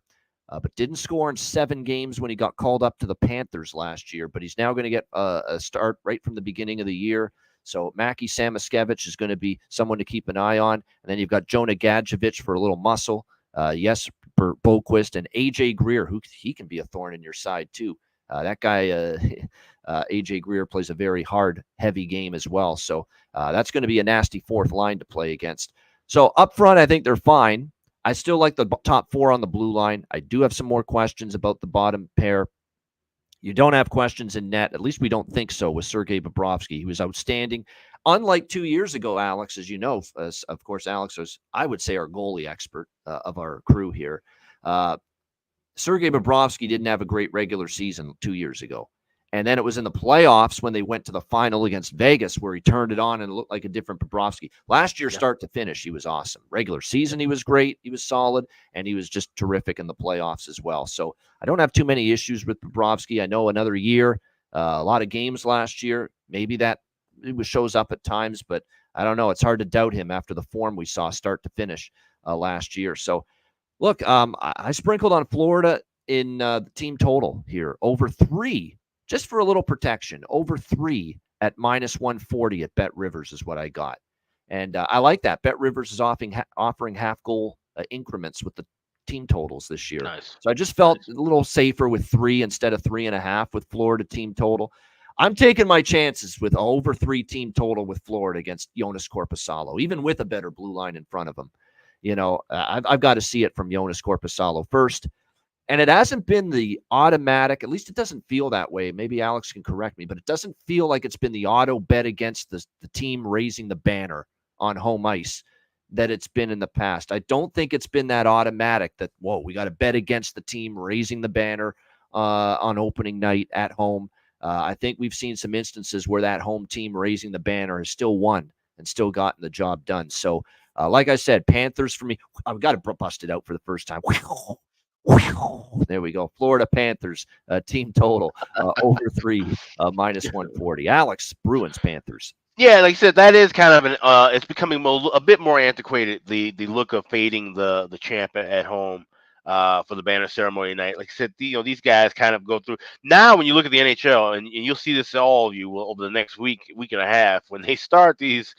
Speaker 2: but didn't score in 7 games when he got called up to the Panthers last year. But he's now going to get a start right from the beginning of the year. So Mackie Samoskevich is going to be someone to keep an eye on. And then you've got Jonah Gadjevich for a little muscle. Yes, for Boquist, and AJ Greer, who he can be a thorn in your side too. That guy, AJ Greer, plays a very hard, heavy game as well. So that's going to be a nasty fourth line to play against. So up front, I think they're fine. I still like the top 4 on the blue line. I do have some more questions about the bottom pair. You don't have questions in net. At least we don't think so with Sergei Bobrovsky. He was outstanding. Unlike 2 years ago, Alex, as you know, of course, Alex was, I would say, our goalie expert of our crew here. Sergei Bobrovsky didn't have a great regular season 2 years ago. And then it was in the playoffs when they went to the final against Vegas where he turned it on and looked like a different Bobrovsky. Last year, start to finish, he was awesome. Regular season, he was great. He was solid, and he was just terrific in the playoffs as well. So I don't have too many issues with Bobrovsky. I know another year, a lot of games last year. Maybe that shows up at times, but I don't know. It's hard to doubt him after the form we saw start to finish last year. So, look, I sprinkled on Florida in the team total here. Over 3, just for a little protection. Over 3 at -140 at Bet Rivers is what I got. And I like that. Bet Rivers is offering half-goal increments with the team totals this year.
Speaker 3: Nice.
Speaker 2: So I just felt a little safer with 3 instead of 3.5 with Florida team total. I'm taking my chances with over 3 team total with Florida against Jonas Korpisalo, even with a better blue line in front of him. You know, I've got to see it from Jonas Korpisalo first. And it hasn't been the automatic, at least it doesn't feel that way. Maybe Alex can correct me, but it doesn't feel like it's been the auto bet against the team raising the banner on home ice that it's been in the past. I don't think it's been that automatic that, whoa, we got to bet against the team raising the banner on opening night at home. I think we've seen some instances where that home team raising the banner has still won and still gotten the job done. So, like I said, Panthers for me, I've got to bust it out for the first time. There we go. Florida Panthers team total over 3 -140. Alex, Bruins Panthers.
Speaker 3: Yeah, like I said, that is kind of an it's becoming a bit more antiquated. The look of fading the champ at home for the banner ceremony night. Like I said, these guys kind of go through. Now, when you look at the NHL, and you'll see this all of you over the next week and a half, when they start these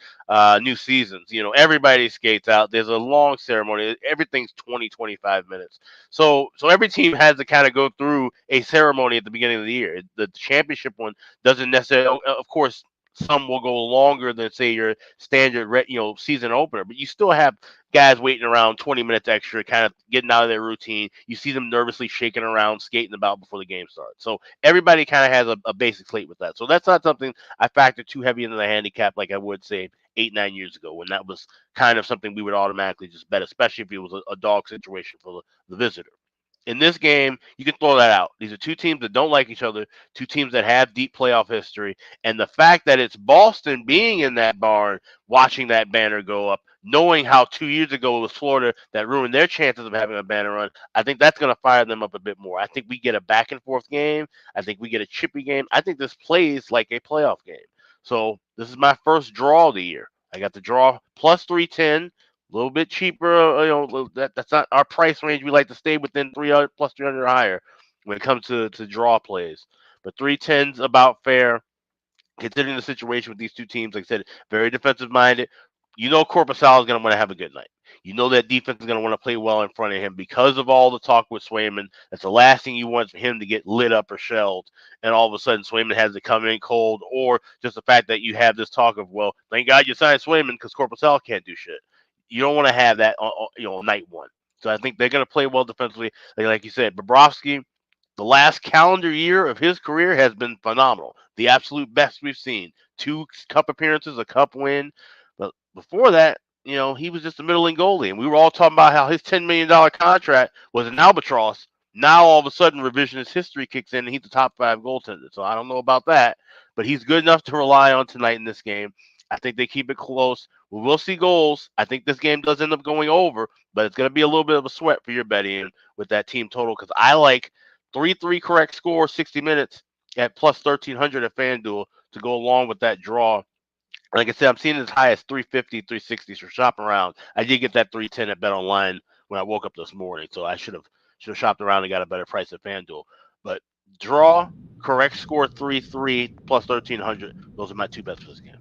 Speaker 3: new seasons, everybody skates out. There's a long ceremony. Everything's 20, 25 minutes. So every team has to kind of go through a ceremony at the beginning of the year. The championship one doesn't necessarily, of course, some will go longer than, say, your standard, season opener, but you still have guys waiting around 20 minutes extra, kind of getting out of their routine. You see them nervously shaking around, skating about before the game starts. So everybody kind of has a basic slate with that. So that's not something I factor too heavy into the handicap like I would, say, 8-9 years ago, when that was kind of something we would automatically just bet, especially if it was a dog situation for the visitor. In this game, you can throw that out. These are two teams that don't like each other, two teams that have deep playoff history. And the fact that it's Boston being in that barn, watching that banner go up, knowing how 2 years ago it was Florida that ruined their chances of having a banner run, I think that's going to fire them up a bit more. I think we get a back and forth game. I think we get a chippy game. I think this plays like a playoff game. So this is my first draw of the year. I got the draw plus 310. A little bit cheaper, that's not our price range. We like to stay within 300 plus 300 or higher when it comes to draw plays. But 310's about fair, considering the situation with these two teams. Like I said, very defensive minded. Korpisalo is going to want to have a good night. That defense is going to want to play well in front of him because of all the talk with Swayman. That's the last thing you want for him to get lit up or shelled. And all of a sudden, Swayman has to come in cold, or just the fact that you have this talk of, well, thank God you signed Swayman because Korpisalo can't do shit. You don't want to have that, night one. So I think they're going to play well defensively. Like you said, Bobrovsky, the last calendar year of his career has been phenomenal. The absolute best we've seen. 2 cup appearances, a cup win. But before that, he was just a middling goalie. And we were all talking about how his $10 million contract was an albatross. Now, all of a sudden, revisionist history kicks in, and he's the top 5 goaltender. So I don't know about that. But he's good enough to rely on tonight in this game. I think they keep it close. We will see goals. I think this game does end up going over, but it's going to be a little bit of a sweat for your betting with that team total, because I like 3-3 correct score, 60 minutes at plus 1,300 at FanDuel to go along with that draw. Like I said, I'm seeing as high as 350, 360 for shopping around. I did get that 310 at Bet Online when I woke up this morning, so I should have shopped around and got a better price at FanDuel. But draw, correct score, 3-3 plus 1,300. Those are my 2 bets for this game.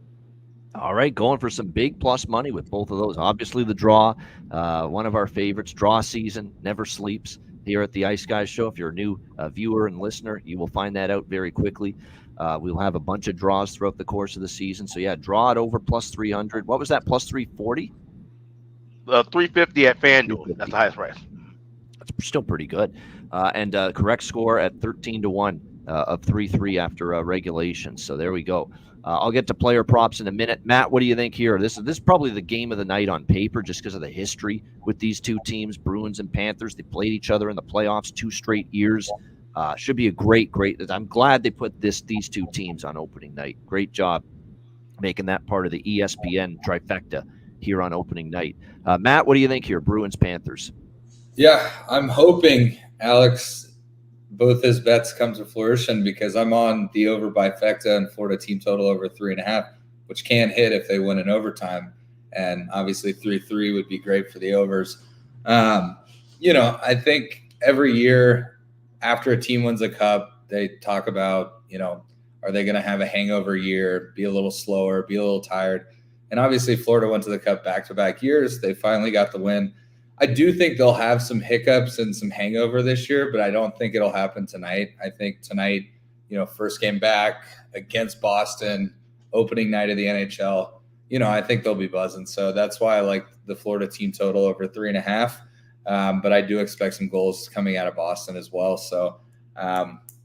Speaker 2: All right, going for some big plus money with both of those. Obviously, the draw, one of our favorites. Draw season never sleeps here at the Ice Guys Show. If you're a new viewer and listener, you will find that out very quickly. We'll have a bunch of draws throughout the course of the season. So, yeah, draw it over plus 300. What was that, plus 340?
Speaker 3: 350 at FanDuel. That's the highest price.
Speaker 2: That's still pretty good. And correct score at 13-1 of 3-3 after regulation. So there we go. I'll get to player props in a minute. Matt, what do you think here? This is probably the game of the night on paper, just because of the history with these two teams, Bruins and Panthers. They played each other in the playoffs 2 straight years. Should be a great. I'm glad they put these two teams on opening night. Great job making that part of the ESPN trifecta here on opening night. Matt, what do you think here? Bruins, Panthers.
Speaker 4: Yeah, I'm hoping Alex both his bets come to fruition, because I'm on the over bifecta and Florida team total over 3.5, which can hit if they win in overtime. And obviously 3-3 would be great for the overs. I think every year after a team wins a cup, they talk about, are they going to have a hangover year, be a little slower, be a little tired? And obviously Florida went to the cup back-to-back years. They finally got the win. I do think they'll have some hiccups and some hangover this year, but I don't think it'll happen tonight. I think tonight, first game back against Boston, opening night of the NHL, I think they'll be buzzing. So that's why I like the Florida team total over 3.5. But I do expect some goals coming out of Boston as well. So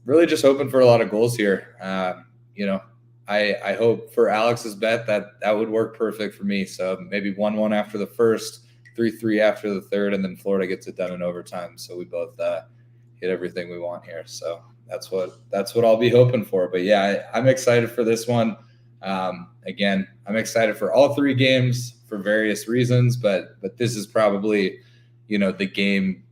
Speaker 4: really just hoping for a lot of goals here. I hope for Alex's bet that would work perfect for me. So maybe 1-1 after the first, 3-3 after the third, and then Florida gets it done in overtime. So we both hit everything we want here. So that's what I'll be hoping for. But yeah, I'm excited for this one. Again, I'm excited for all 3 games for various reasons, but this is probably, the game,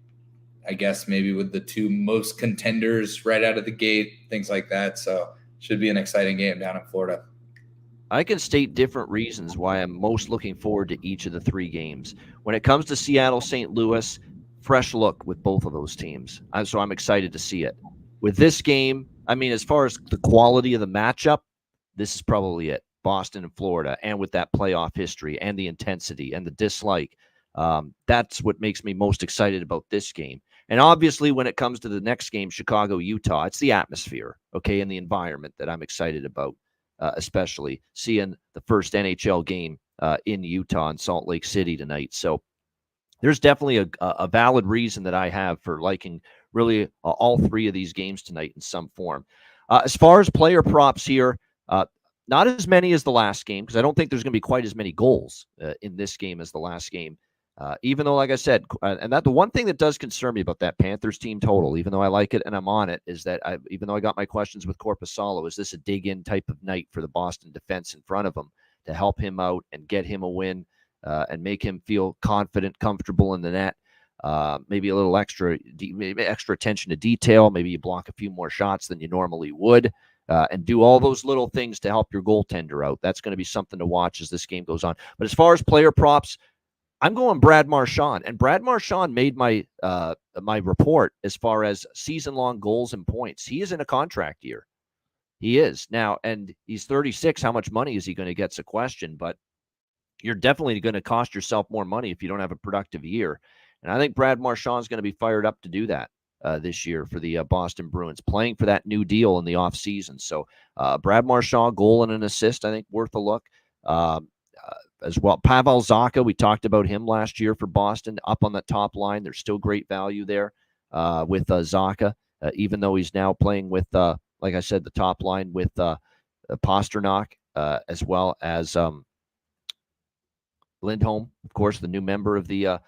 Speaker 4: I guess, maybe with the 2 most contenders right out of the gate, things like that. So should be an exciting game down in Florida.
Speaker 2: I can state different reasons why I'm most looking forward to each of the 3 games. When it comes to Seattle, St. Louis, fresh look with both of those teams. So I'm excited to see it. With this game, as far as the quality of the matchup, this is probably it. Boston and Florida, and with that playoff history and the intensity and the dislike, that's what makes me most excited about this game. And obviously, when it comes to the next game, Chicago, Utah, it's the atmosphere, okay, and the environment that I'm excited about. Especially seeing the first NHL game in Utah and Salt Lake City tonight. So there's definitely a valid reason that I have for liking really all 3 of these games tonight in some form. As far as player props here, Not as many as the last game, because I don't think there's going to be quite as many goals in this game as the last game. Even though, like I said, and that the one thing that does concern me about that Panthers team total, even though I like it and I'm on it, is that even though I got my questions with Korpisalo, is this a dig-in type of night for the Boston defense in front of him to help him out and get him a win and make him feel confident, comfortable in the net? Maybe a little extra attention to detail. Maybe you block a few more shots than you normally would. And do all those little things to help your goaltender out. That's going to be something to watch as this game goes on. But as far as player props, I'm going Brad Marchand. And Brad Marchand made my my report as far as season-long goals and points. He is in a contract year. He is. Now, and he's 36. How much money is he going to get? It's a question. But you're definitely going to cost yourself more money if you don't have a productive year. And I think Brad Marchand is going to be fired up to do that. This year for the Boston Bruins, playing for that new deal in the offseason. So Brad Marchand, goal and an assist, I think worth a look. As well, Pavel Zacha, we talked about him last year for Boston, up on the top line. There's still great value there with Zacha, even though he's now playing with, like I said, the top line with Pasternak, as well as Lindholm, of course, the new member of the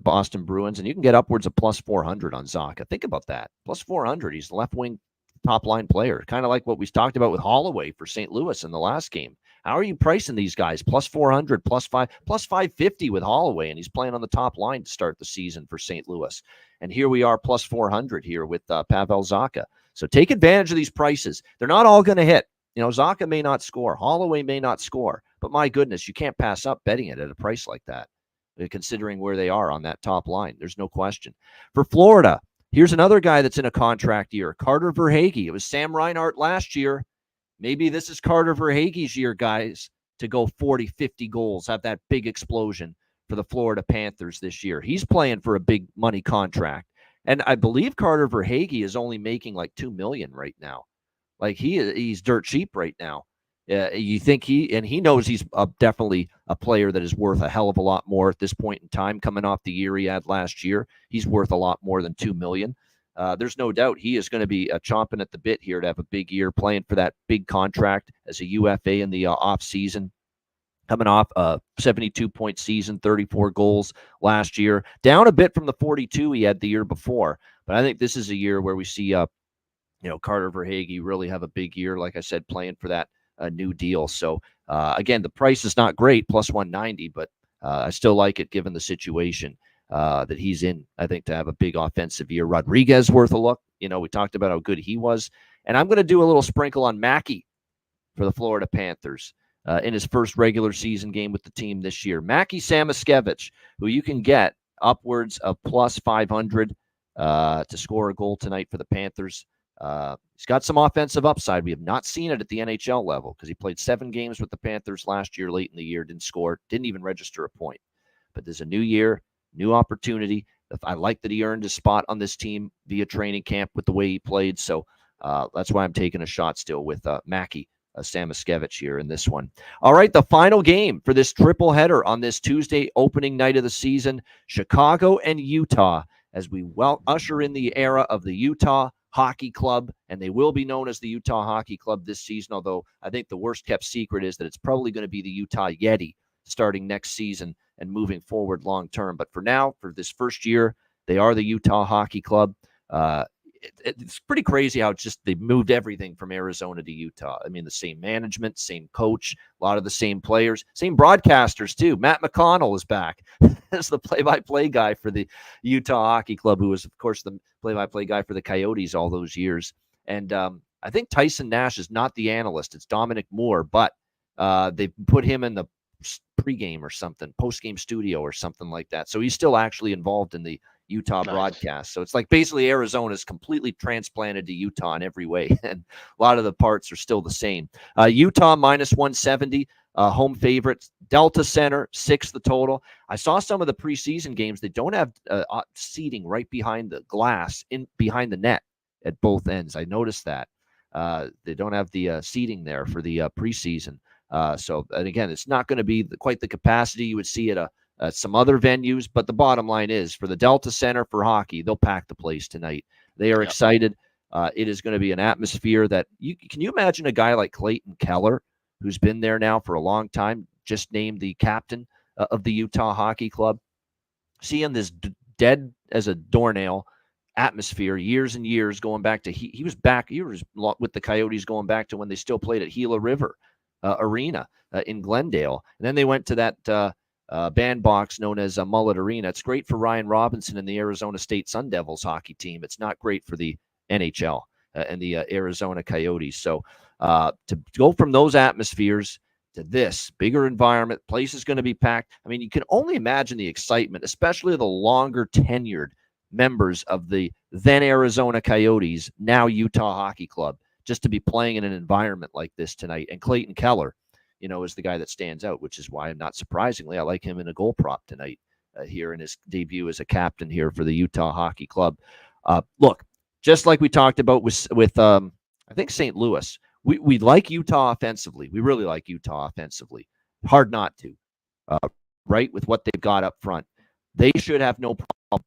Speaker 2: Boston Bruins, and you can get upwards of plus 400 on Zacha. Think about that. Plus 400. He's a left wing top line player, kind of like what we talked about with Holloway for St. Louis in the last game. How are you pricing these guys? Plus 400, plus 550 with Holloway, and he's playing on the top line to start the season for St. Louis. And here we are, plus 400 here with Pavel Zacha. So take advantage of these prices. They're not all going to hit. Zacha may not score. Holloway may not score. But my goodness, you can't pass up betting it at a price like that, considering where they are on that top line. There's no question. For Florida, here's another guy that's in a contract year, Carter Verhaeghe. It was Sam Reinhart last year. Maybe this is Carter Verhaeghe's year, guys, to go 40, 50 goals, have that big explosion for the Florida Panthers this year. He's playing for a big money contract. And I believe Carter Verhaeghe is only making like $2 million right now. Like he's dirt cheap right now. You think he knows he's definitely a player that is worth a hell of a lot more at this point in time, coming off the year he had last year. He's worth a lot more than $2 million. There's no doubt he is going to be chomping at the bit here to have a big year, playing for that big contract as a UFA in the off season. Coming off a 72-point season, 34 goals last year, down a bit from the 42 he had the year before. But I think this is a year where we see Carter Verhaeghe really have a big year, like I said, playing for that new deal. So again, the price is not great, plus 190, but I still like it given the situation that he's in. I think to have a big offensive year. Rodriguez worth a look. We talked about how good he was. And I'm going to do a little sprinkle on Mackey for the Florida Panthers in his first regular season game with the team this year. Mackey Samoskevich, who you can get upwards of plus 500 to score a goal tonight for the Panthers. He's got some offensive upside. We have not seen it at the NHL level because he played 7 games with the Panthers last year, late in the year, didn't score, didn't even register a point. But there's a new year, new opportunity. I like that he earned his spot on this team via training camp with the way he played. So that's why I'm taking a shot still with Mackey Samoskevich here in this one. All right, the final game for this triple header on this Tuesday opening night of the season, Chicago and Utah, as we usher in the era of the Utah Hockey Club, and they will be known as the Utah Hockey Club this season, although I think the worst kept secret is that it's probably going to be the Utah Yeti starting next season and moving forward long term. But for now, for this first year, they are the Utah Hockey Club. It's pretty crazy how they moved everything from Arizona to Utah. I mean, the same management, same coach, a lot of the same players, same broadcasters too. Matt McConnell is back as the play-by-play guy for the Utah Hockey Club, who was, of course, the play-by-play guy for the Coyotes all those years. And I think Tyson Nash is not the analyst. It's Dominic Moore, but they put him in the pregame or something, postgame studio or something like that. So he's still actually involved in the Utah broadcast. So it's like basically Arizona is completely transplanted to Utah in every way. And a lot of the parts are still the same. Utah minus 170, home favorites. Delta Center, 6 the total. I saw some of the preseason games. They don't have seating right behind the glass, behind the net at both ends. I noticed that. They don't have the seating there for the preseason. So, and again, it's not going to be quite the capacity you would see at some other venues, but the bottom line is for the Delta Center for hockey, they'll pack the place tonight. They are excited. It is going to be an atmosphere that can you imagine a guy like Clayton Keller who's been there now for a long time, just named the captain of the Utah Hockey Club. Seeing this dead as a doornail atmosphere years and years going back to he was with the Coyotes going back to when they still played at Gila River Arena in Glendale, and then they went to that bandbox known as Mullet Arena. It's great for Ryan Robinson and the Arizona State Sun Devils hockey team. It's not great for the NHL and the Arizona Coyotes. So to go from those atmospheres to this bigger environment, place is going to be packed. I mean, you can only imagine the excitement, especially the longer tenured members of the then Arizona Coyotes, now Utah Hockey Club, just to be playing in an environment like this tonight. And Clayton Keller, is the guy that stands out, which is why, not surprisingly, I like him in a goal prop tonight here in his debut as a captain here for the Utah Hockey Club. Look, just like we talked about with I think St. Louis, we like Utah offensively. We really like Utah offensively. Hard not to, right, with what they've got up front. They should have no problem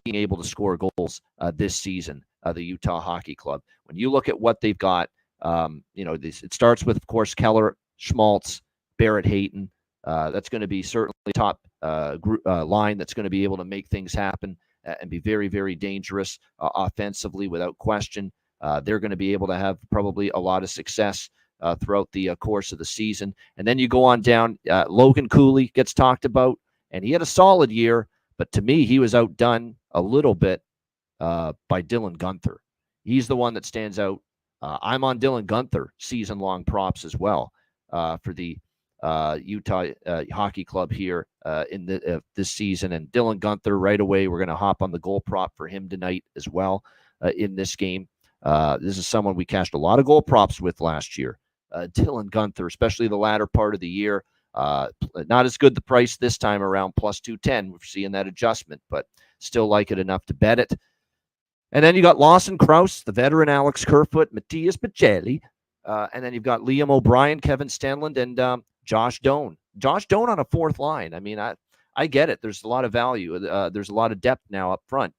Speaker 2: being able to score goals this season, the Utah Hockey Club. When you look at what they've got, it starts with, of course, Keller, Schmaltz, Barrett Hayton. That's going to be certainly top line that's going to be able to make things happen and be very, very dangerous offensively without question. They're going to be able to have probably a lot of success throughout the course of the season. And then you go on down. Logan Cooley gets talked about, and he had a solid year, but to me, he was outdone a little bit by Dylan Guenther. He's the one that stands out. I'm on Dylan Guenther season-long props as well for the Utah Hockey Club here in this season. And Dylan Guenther, right away, we're going to hop on the goal prop for him tonight as well in this game. This is someone we cashed a lot of goal props with last year. Dylan Guenther, especially the latter part of the year. Not as good the price this time around, plus 210. We're seeing that adjustment, but still like it enough to bet it. And then you got Lawson Krause, the veteran Alex Kerfoot, Matthias Pacelli, and then you've got Liam O'Brien, Kevin Stenlund, and Josh Doan. Josh Doan on a fourth line. I mean, I get it. There's a lot of value. There's a lot of depth now up front.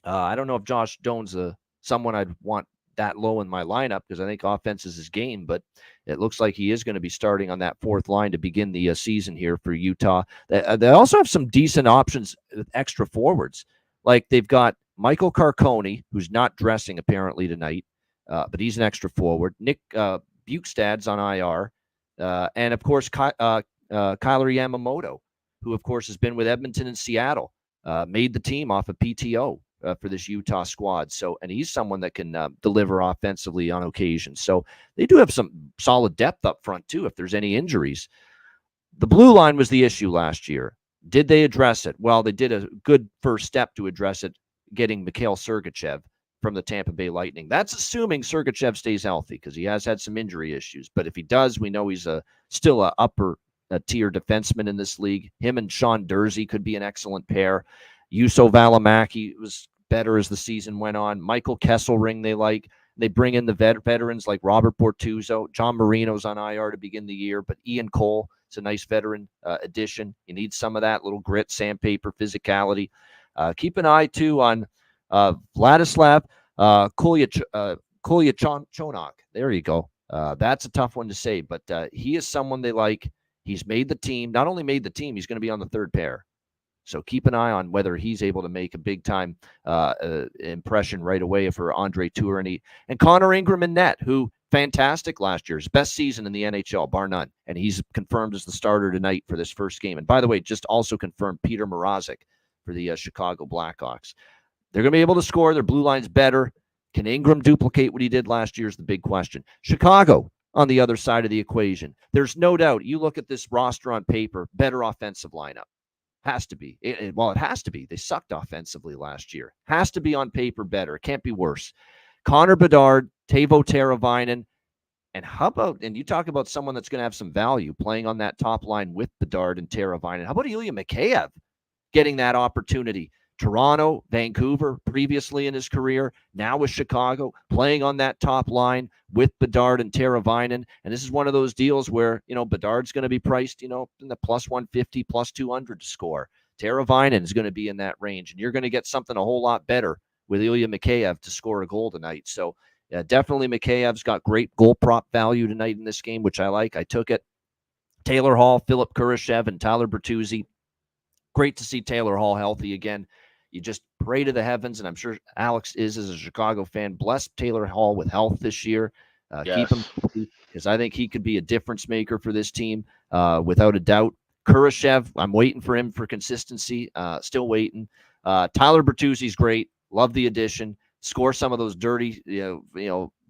Speaker 2: I don't know if Josh Doan's someone I'd want that low in my lineup because I think offense is his game, but it looks like he is going to be starting on that fourth line to begin the season here for Utah. They also have some decent options with extra forwards. Like they've got Michael Carcone, who's not dressing apparently tonight, but he's an extra forward. Nick Bukestad's on IR. And, of course, Kyler Yamamoto, who, of course, has been with Edmonton and Seattle, made the team off of PTO for this Utah squad. So, and he's someone that can deliver offensively on occasion. So they do have some solid depth up front, too, if there's any injuries. The blue line was the issue last year. Did they address it? Well, they did a good first step to address it, getting Mikhail Sergachev from the Tampa Bay Lightning. That's assuming Sergachev stays healthy because he has had some injury issues. But if he does, we know he's still an upper tier defenseman in this league. Him and Sean Dursey could be an excellent pair. Juuso Välimäki was better as the season went on. Michael Kesselring they like. They bring in the veterans like Robert Bortuzzo. John Marino's on IR to begin the year, but Ian Cole is a nice veteran addition. You need some of that little grit, sandpaper, physicality. Keep an eye, too, on Vladislav Kolyachonok. There you go. That's a tough one to say, but he is someone they like. He's made the team. Not only made the team, he's going to be on the third pair. So keep an eye on whether he's able to make a big-time impression right away for Andre Tourigny. And Connor Ingram in net, who fantastic last year. His best season in the NHL, bar none. And he's confirmed as the starter tonight for this first game. And by the way, just also confirmed Peter Mrazek for the Chicago Blackhawks. They're going to be able to score. Their blue line's better. Can Ingram duplicate what he did last year is the big question. Chicago on the other side of the equation. There's no doubt. You look at this roster on paper, better offensive lineup. Has to be. It has to be. They sucked offensively last year. Has to be on paper better. It can't be worse. Connor Bedard, Teuvo Teravainen, and how about, and you talk about someone that's going to have some value playing on that top line with Bedard and Teravainen. How about Ilya Mikheyev getting that opportunity? Toronto, Vancouver, previously in his career, now with Chicago, playing on that top line with Bedard and Teravainen. And this is one of those deals where, Bedard's going to be priced, in the plus 150, plus 200 to score. Teravainen is going to be in that range, and you're going to get something a whole lot better with Ilya Mikheyev to score a goal tonight. So Definitely Mikheyev's got great goal prop value tonight in this game, which I like. I took it. Taylor Hall, Philip Kurashev, and Tyler Bertuzzi. Great to see Taylor Hall healthy again. You just pray to the heavens, and I'm sure Alex is as a Chicago fan. Bless Taylor Hall with health this year. Keep him healthy, because I think he could be a difference maker for this team, without a doubt. Kurashev, I'm waiting for him for consistency. Still waiting. Tyler Bertuzzi's great. Love the addition. Score some of those dirty,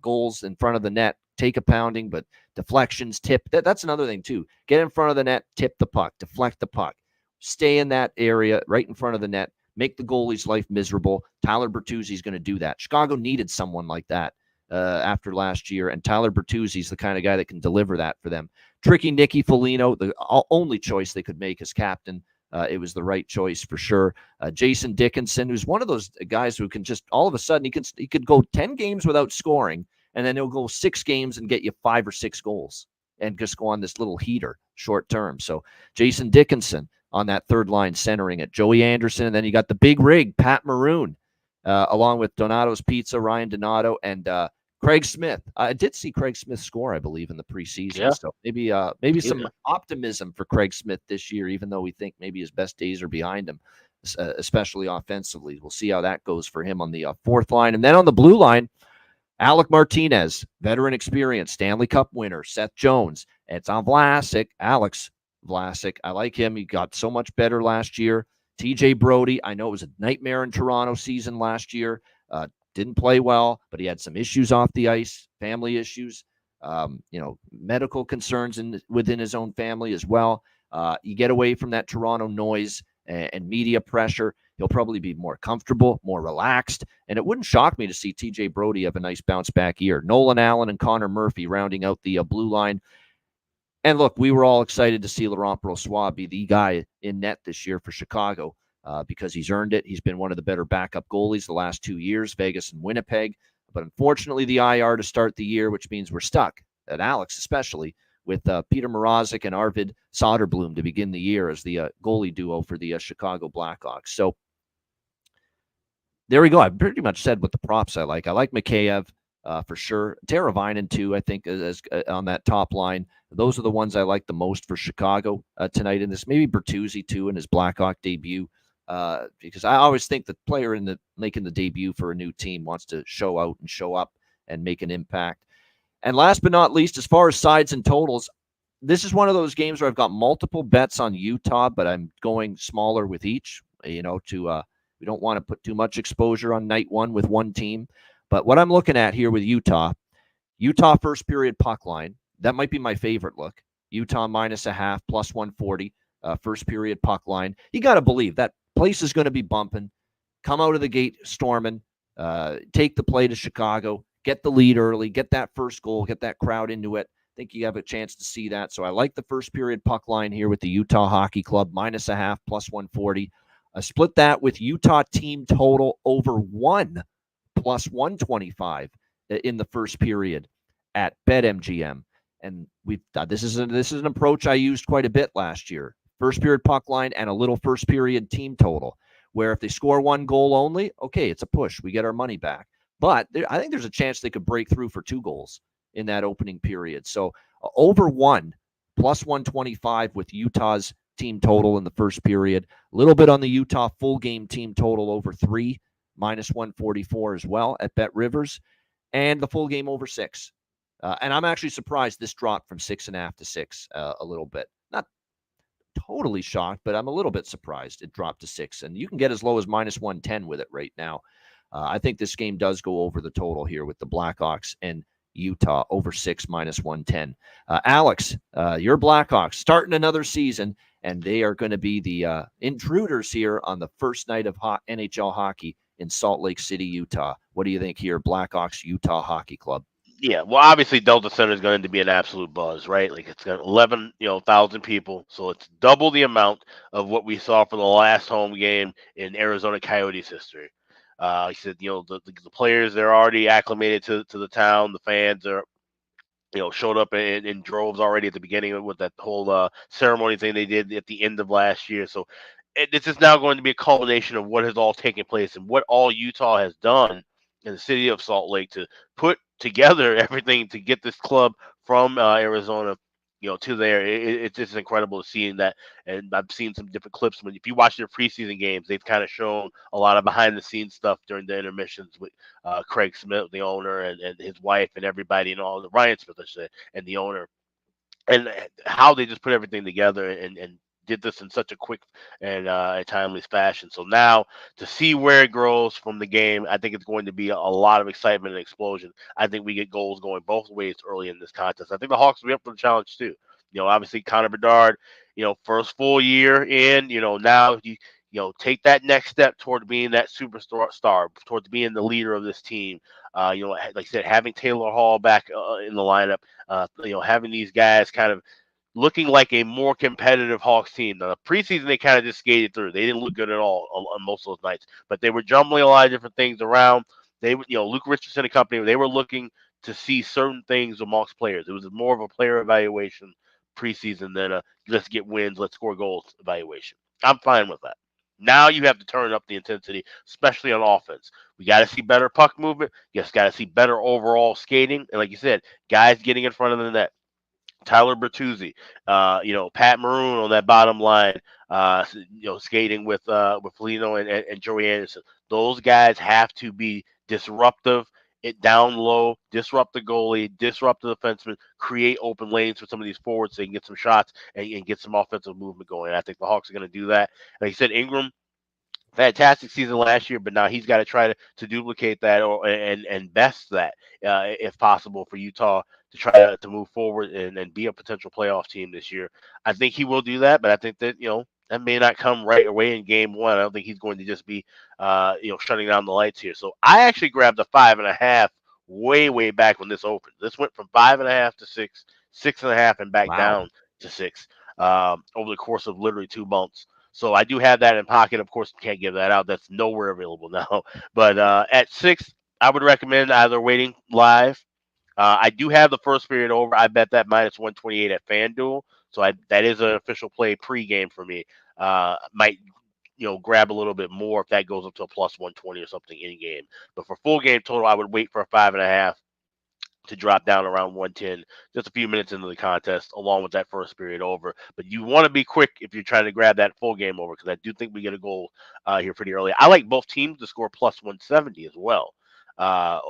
Speaker 2: goals in front of the net. Take a pounding, but deflections, tip. That's another thing too. Get in front of the net, tip the puck, deflect the puck. Stay in that area right in front of the net. Make the goalie's life miserable. Tyler Bertuzzi's going to do that. Chicago needed someone like that after last year, and Tyler Bertuzzi's the kind of guy that can deliver that for them. Tricky Nicky Foligno, the only choice they could make as captain. It was the right choice for sure. Jason Dickinson, who's one of those guys who can just all of a sudden he could go 10 games without scoring, and then he'll go 6 games and get you 5 or 6 goals and just go on this little heater short term. So Jason Dickinson on that third line centering it. Joey Anderson, and then you got the big rig, Pat Maroon, along with Donato's Pizza, Ryan Donato, and Craig Smith. I did see Craig Smith score, I believe, in the preseason. Yeah. So maybe some optimism for Craig Smith this year, even though we think maybe his best days are behind him, especially offensively. We'll see how that goes for him on the fourth line. And then on the blue line, Alec Martinez, veteran experience, Stanley Cup winner, Seth Jones, it's on Vlasic, Alex Vlasic. I like him. He got so much better last year. TJ Brody, I know it was a nightmare in Toronto season last year. Didn't play well, but he had some issues off the ice, family issues, medical concerns within his own family as well. You get away from that Toronto noise and media pressure, he'll probably be more comfortable, more relaxed, and it wouldn't shock me to see TJ Brody have a nice bounce-back year. Nolan Allen and Connor Murphy rounding out the blue line. And look, we were all excited to see Laurent Brossoit be the guy in net this year for Chicago because he's earned it. He's been one of the better backup goalies the last 2 years, Vegas and Winnipeg. But unfortunately, the IR to start the year, which means we're stuck, at Alex especially, with Peter Mrazek and Arvid Soderblom to begin the year as the goalie duo for the Chicago Blackhawks. So there we go. I've pretty much said what the props I like. I like Mikheyev for sure. Teravainen, too, I think, is on that top line. Those are the ones I like the most for Chicago tonight in this. Maybe Bertuzzi, too, in his Blackhawk debut. Because I always think the player making the debut for a new team wants to show out and show up and make an impact. And last but not least, as far as sides and totals, this is one of those games where I've got multiple bets on Utah, but I'm going smaller with each, we don't want to put too much exposure on night one with one team. But what I'm looking at here with Utah first period puck line, that might be my favorite look. Utah -0.5, plus 140, first period puck line. You got to believe that place is going to be bumping. Come out of the gate storming, take the play to Chicago, get the lead early, get that first goal, get that crowd into it. I think you have a chance to see that. So I like the first period puck line here with the Utah Hockey Club, -0.5, plus 140. I split that with Utah team total over 1, plus 125 in the first period at BetMGM. And this is an approach I used quite a bit last year. First period puck line and a little first period team total, where if they score 1 goal only, okay, it's a push. We get our money back. But I think there's a chance they could break through for 2 goals in that opening period. So over 1, plus 125 with Utah's team total in the first period. A little bit on the Utah full game team total over 3, -144 as well at Bet Rivers, and the full game over 6. And I'm actually surprised this dropped from 6.5 to 6 a little bit. Not totally shocked, but I'm a little bit surprised it dropped to 6. And you can get as low as -110 with it right now. I think this game does go over the total here with the Blackhawks and Utah over 6, -110. Alex, your Blackhawks starting another season, and they are going to be the intruders here on the first night of NHL hockey in Salt Lake City, Utah. What do you think here, Blackhawks Utah Hockey Club?
Speaker 3: Yeah, well, obviously Delta Center is going to be an absolute buzz, right? Like it's got 11,000 people, so it's double the amount of what we saw for the last home game in Arizona Coyotes history. He said, the players, they're already acclimated to the town. The fans are, showed up in droves already at the beginning with that whole ceremony thing they did at the end of last year. So this is now going to be a culmination of what has all taken place and what all Utah has done in the city of Salt Lake to put together everything to get this club from Arizona, to there. It's just incredible seeing that. And I've seen some different clips. If you watch their preseason games, they've kind of shown a lot of behind the scenes stuff during the intermissions with Craig Smith, the owner, and his wife and everybody, and all the Ryan Smith, I said, and the owner, and how they just put everything together and did this in such a quick and timely fashion. So now to see where it grows from the game, I think it's going to be a lot of excitement and explosion. I think we get goals going both ways early in this contest. I think the Hawks will be up for the challenge too. Obviously Connor Bedard, first full year in, now take that next step toward being that superstar, towards being the leader of this team. Like I said, having Taylor Hall back in the lineup, having these guys kind of looking like a more competitive Hawks team. Now, the preseason, they kind of just skated through. They didn't look good at all on most of those nights, but they were jumbling a lot of different things around. They, Luke Richardson and company, they were looking to see certain things amongst players. It was more of a player evaluation preseason than a let's get wins, let's score goals evaluation. I'm fine with that. Now you have to turn up the intensity, especially on offense. We got to see better puck movement. You just got to see better overall skating. And like you said, guys getting in front of the net. Tyler Bertuzzi, Pat Maroon on that bottom line, skating with Foligno and Joey Anderson. Those guys have to be disruptive, down low, disrupt the goalie, disrupt the defenseman, create open lanes for some of these forwards so they can get some shots and get some offensive movement going. And I think the Hawks are going to do that. Like you said, Ingram, fantastic season last year, but now he's got to try to duplicate that and best that if possible for Utah to try to move forward and be a potential playoff team this year. I think he will do that, but I think that that may not come right away in game one. I don't think he's going to just be shutting down the lights here. So I actually grabbed a 5.5 way back when this opened. This went from 5.5 to 6, 6.5, and back down to 6 over the course of literally 2 months. So I do have that in pocket. Of course, can't give that out. That's nowhere available now. But at 6, I would recommend either waiting live. I do have the first period over. I bet that minus 128 at FanDuel. So that is an official play pregame for me. Might grab a little bit more if that goes up to a plus 120 or something in game. But for full game total, I would wait for a 5.5 to drop down around 110 just a few minutes into the contest, along with that first period over. But you want to be quick if you're trying to grab that full game over, because I do think we get a goal here pretty early. I like both teams to score plus 170 as well.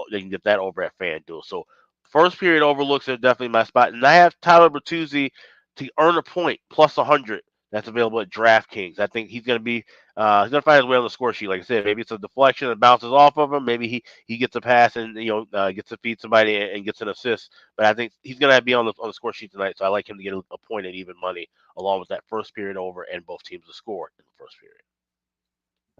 Speaker 3: They can get that over at FanDuel. So first period overlooks are definitely my spot. And I have Tyler Bertuzzi to earn a point plus 100. That's available at DraftKings. I think he's going to be he's going to find his way on the score sheet. Like I said, maybe it's a deflection that bounces off of him. Maybe he gets a pass and gets to feed somebody and gets an assist. But I think he's going to be on the score sheet tonight. So I like him to get a point at even money, along with that first period over and both teams to score in the first period.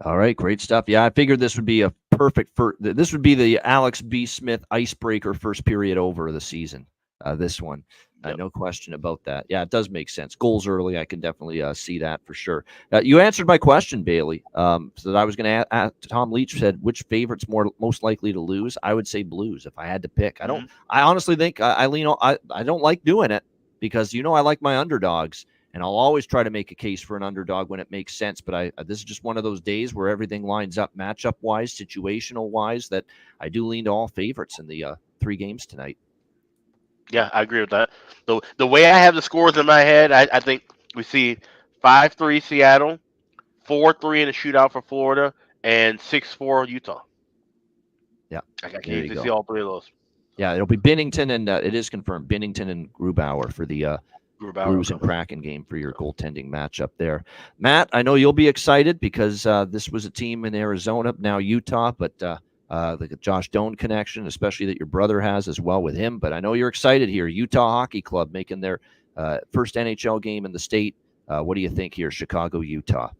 Speaker 2: All right, great stuff. Yeah, I figured this would be a perfect this would be the Alex B. Smith icebreaker first period over of the season. This one. Yep. No question about that. Yeah, it does make sense. Goals early, I can definitely see that for sure. You answered my question, Bailey. So that I was going to ask. Tom Leach said, which favorite's most likely to lose? I would say Blues if I had to pick. I honestly think I lean on. I don't like doing it because I like my underdogs, and I'll always try to make a case for an underdog when it makes sense. But this is just one of those days where everything lines up matchup wise, situational wise, that I do lean to all favorites in the 3 games tonight.
Speaker 3: Yeah, I agree with that. The way I have the scores in my head, I think we see 5-3 Seattle, 4-3 in a shootout for Florida, and 6-4 Utah.
Speaker 2: Yeah,
Speaker 3: I can easily see all 3 of those.
Speaker 2: Yeah, it'll be Binnington and it is confirmed Binnington and Grubauer for the Blues and Kraken game for your goaltending matchup there. Matt, I know you'll be excited because this was a team in Arizona, now Utah, but the Josh Doan connection, especially that your brother has as well with him. But I know you're excited here. Utah Hockey Club making their first NHL game in the state. What do you think here, Chicago, Utah?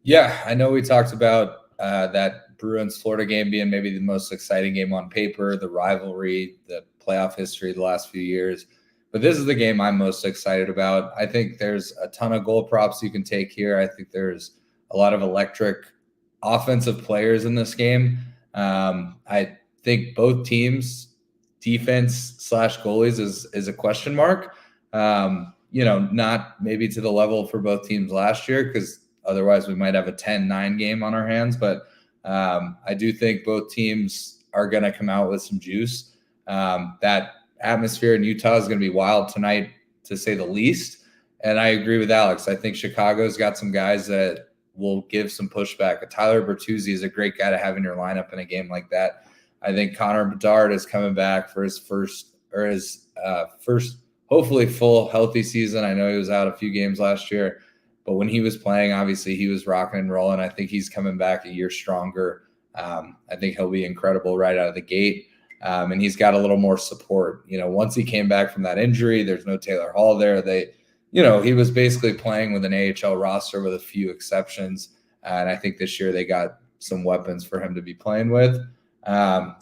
Speaker 4: Yeah, I know we talked about that Bruins-Florida game being maybe the most exciting game on paper, the rivalry, the playoff history the last few years. But this is the game I'm most excited about. I think there's a ton of goal props you can take here. I think there's a lot of electric offensive players in this game. I think both teams' defense / goalies is a question mark. Not maybe to the level for both teams last year, because otherwise we might have a 10-9 game on our hands. But I do think both teams are going to come out with some juice. That atmosphere in Utah is going to be wild tonight, to say the least. And I agree with Alex. I think Chicago's got some guys that will give some pushback. Tyler Bertuzzi is a great guy to have in your lineup in a game like that. I think Connor Bedard is coming back for his first, hopefully full healthy season. I know he was out a few games last year, but when he was playing, obviously he was rocking and rolling. I think he's coming back a year stronger. I think he'll be incredible right out of the gate. And he's got a little more support. Once he came back from that injury, there's no Taylor Hall there. He was basically playing with an AHL roster with a few exceptions. And I think this year they got some weapons for him to be playing with. I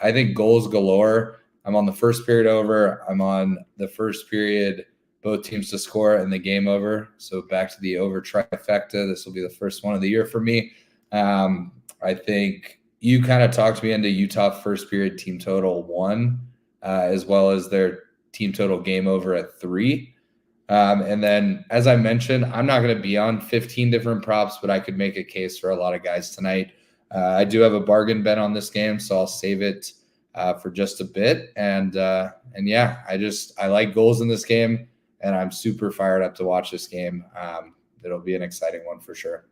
Speaker 4: think goals galore. I'm on the first period over. I'm on the first period, both teams to score and the game over. So back to the over trifecta. This will be the first one of the year for me. I think you kind of talked me into Utah first period team total 1, as well as their team total game over at 3. And then, as I mentioned, I'm not going to be on 15 different props, but I could make a case for a lot of guys tonight. I do have a bargain bet on this game, so I'll save it for just a bit. And I like goals in this game, and I'm super fired up to watch this game. It'll be an exciting one for sure.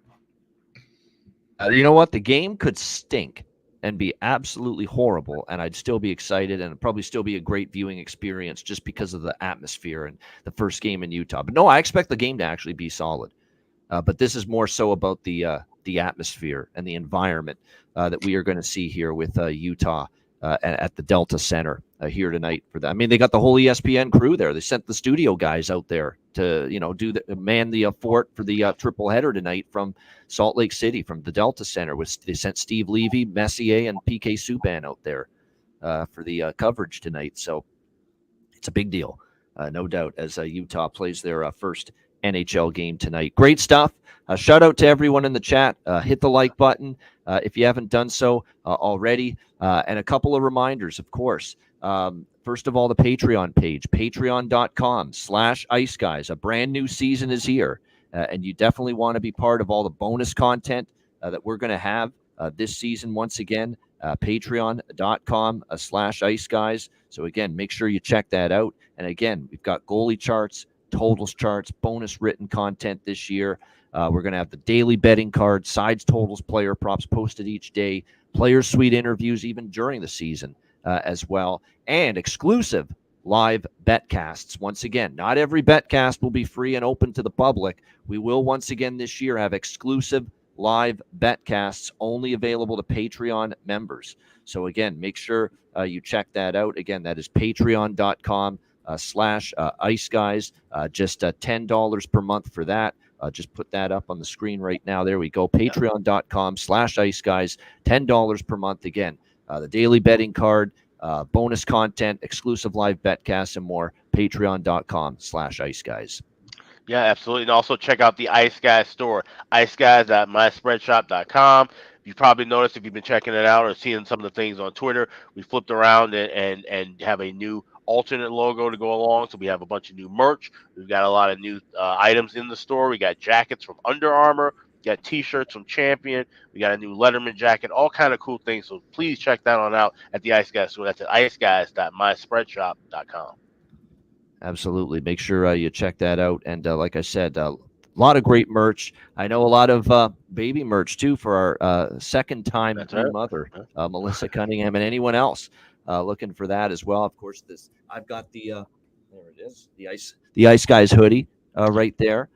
Speaker 2: You know what? The game could stink and be absolutely horrible, and I'd still be excited, and it'd probably still be a great viewing experience just because of the atmosphere and the first game in Utah. But no, I expect the game to actually be solid. But this is more so about the atmosphere and the environment that we are going to see here with Utah at the Delta Center here tonight for that. I mean, they got the whole ESPN crew there. They sent the studio guys out there to, man the fort for the triple header tonight from Salt Lake City, from the Delta Center. They sent Steve Levy, Messier, and PK Subban out there for the coverage tonight. So it's a big deal, no doubt, as Utah plays their first NHL game tonight. Great stuff. Shout out to everyone in the chat. Hit the like button if you haven't done so already. And a couple of reminders, of course. First of all, the Patreon page, patreon.com/IceGuys. A brand new season is here, and you definitely want to be part of all the bonus content that we're going to have this season. Once again, patreon.com/IceGuys. So again, make sure you check that out. And again, we've got goalie charts, totals charts, bonus written content this year. We're going to have the daily betting card, sides, totals, player props posted each day, player suite interviews even during the season as well, and exclusive live betcasts. Once again, not every betcast will be free and open to the public. We will once again this year have exclusive live betcasts only available to Patreon members. So again, make sure you check that out. Again, that is patreon.com/IceGuys. Just $10 per month for that. Just put that up on the screen right now. There we go. Patreon.com/IceGuys. $10 per month. Again, the daily betting card, bonus content, exclusive live betcasts, and more. Patreon.com/IceGuys.
Speaker 3: Yeah, absolutely. And also check out the Ice Guys store, iceguys.myspreadshop.com. You've probably noticed if you've been checking it out or seeing some of the things on Twitter, we flipped around and have a new alternate logo to go along. So we have a bunch of new merch. We've got a lot of new items in the store. We got jackets from Under Armour. We got T-shirts from Champion. We got a new Letterman jacket, all kind of cool things. So please check that on out at the Ice Guys store. That's at iceguys.myspreadshop.com.
Speaker 2: Absolutely. Make sure you check that out. And like I said, a lot of great merch. I know a lot of baby merch, too, for our second-time mother, Melissa Cunningham, and anyone else looking for that as well. Of course, I've got there it is, the Ice Guys hoodie right there.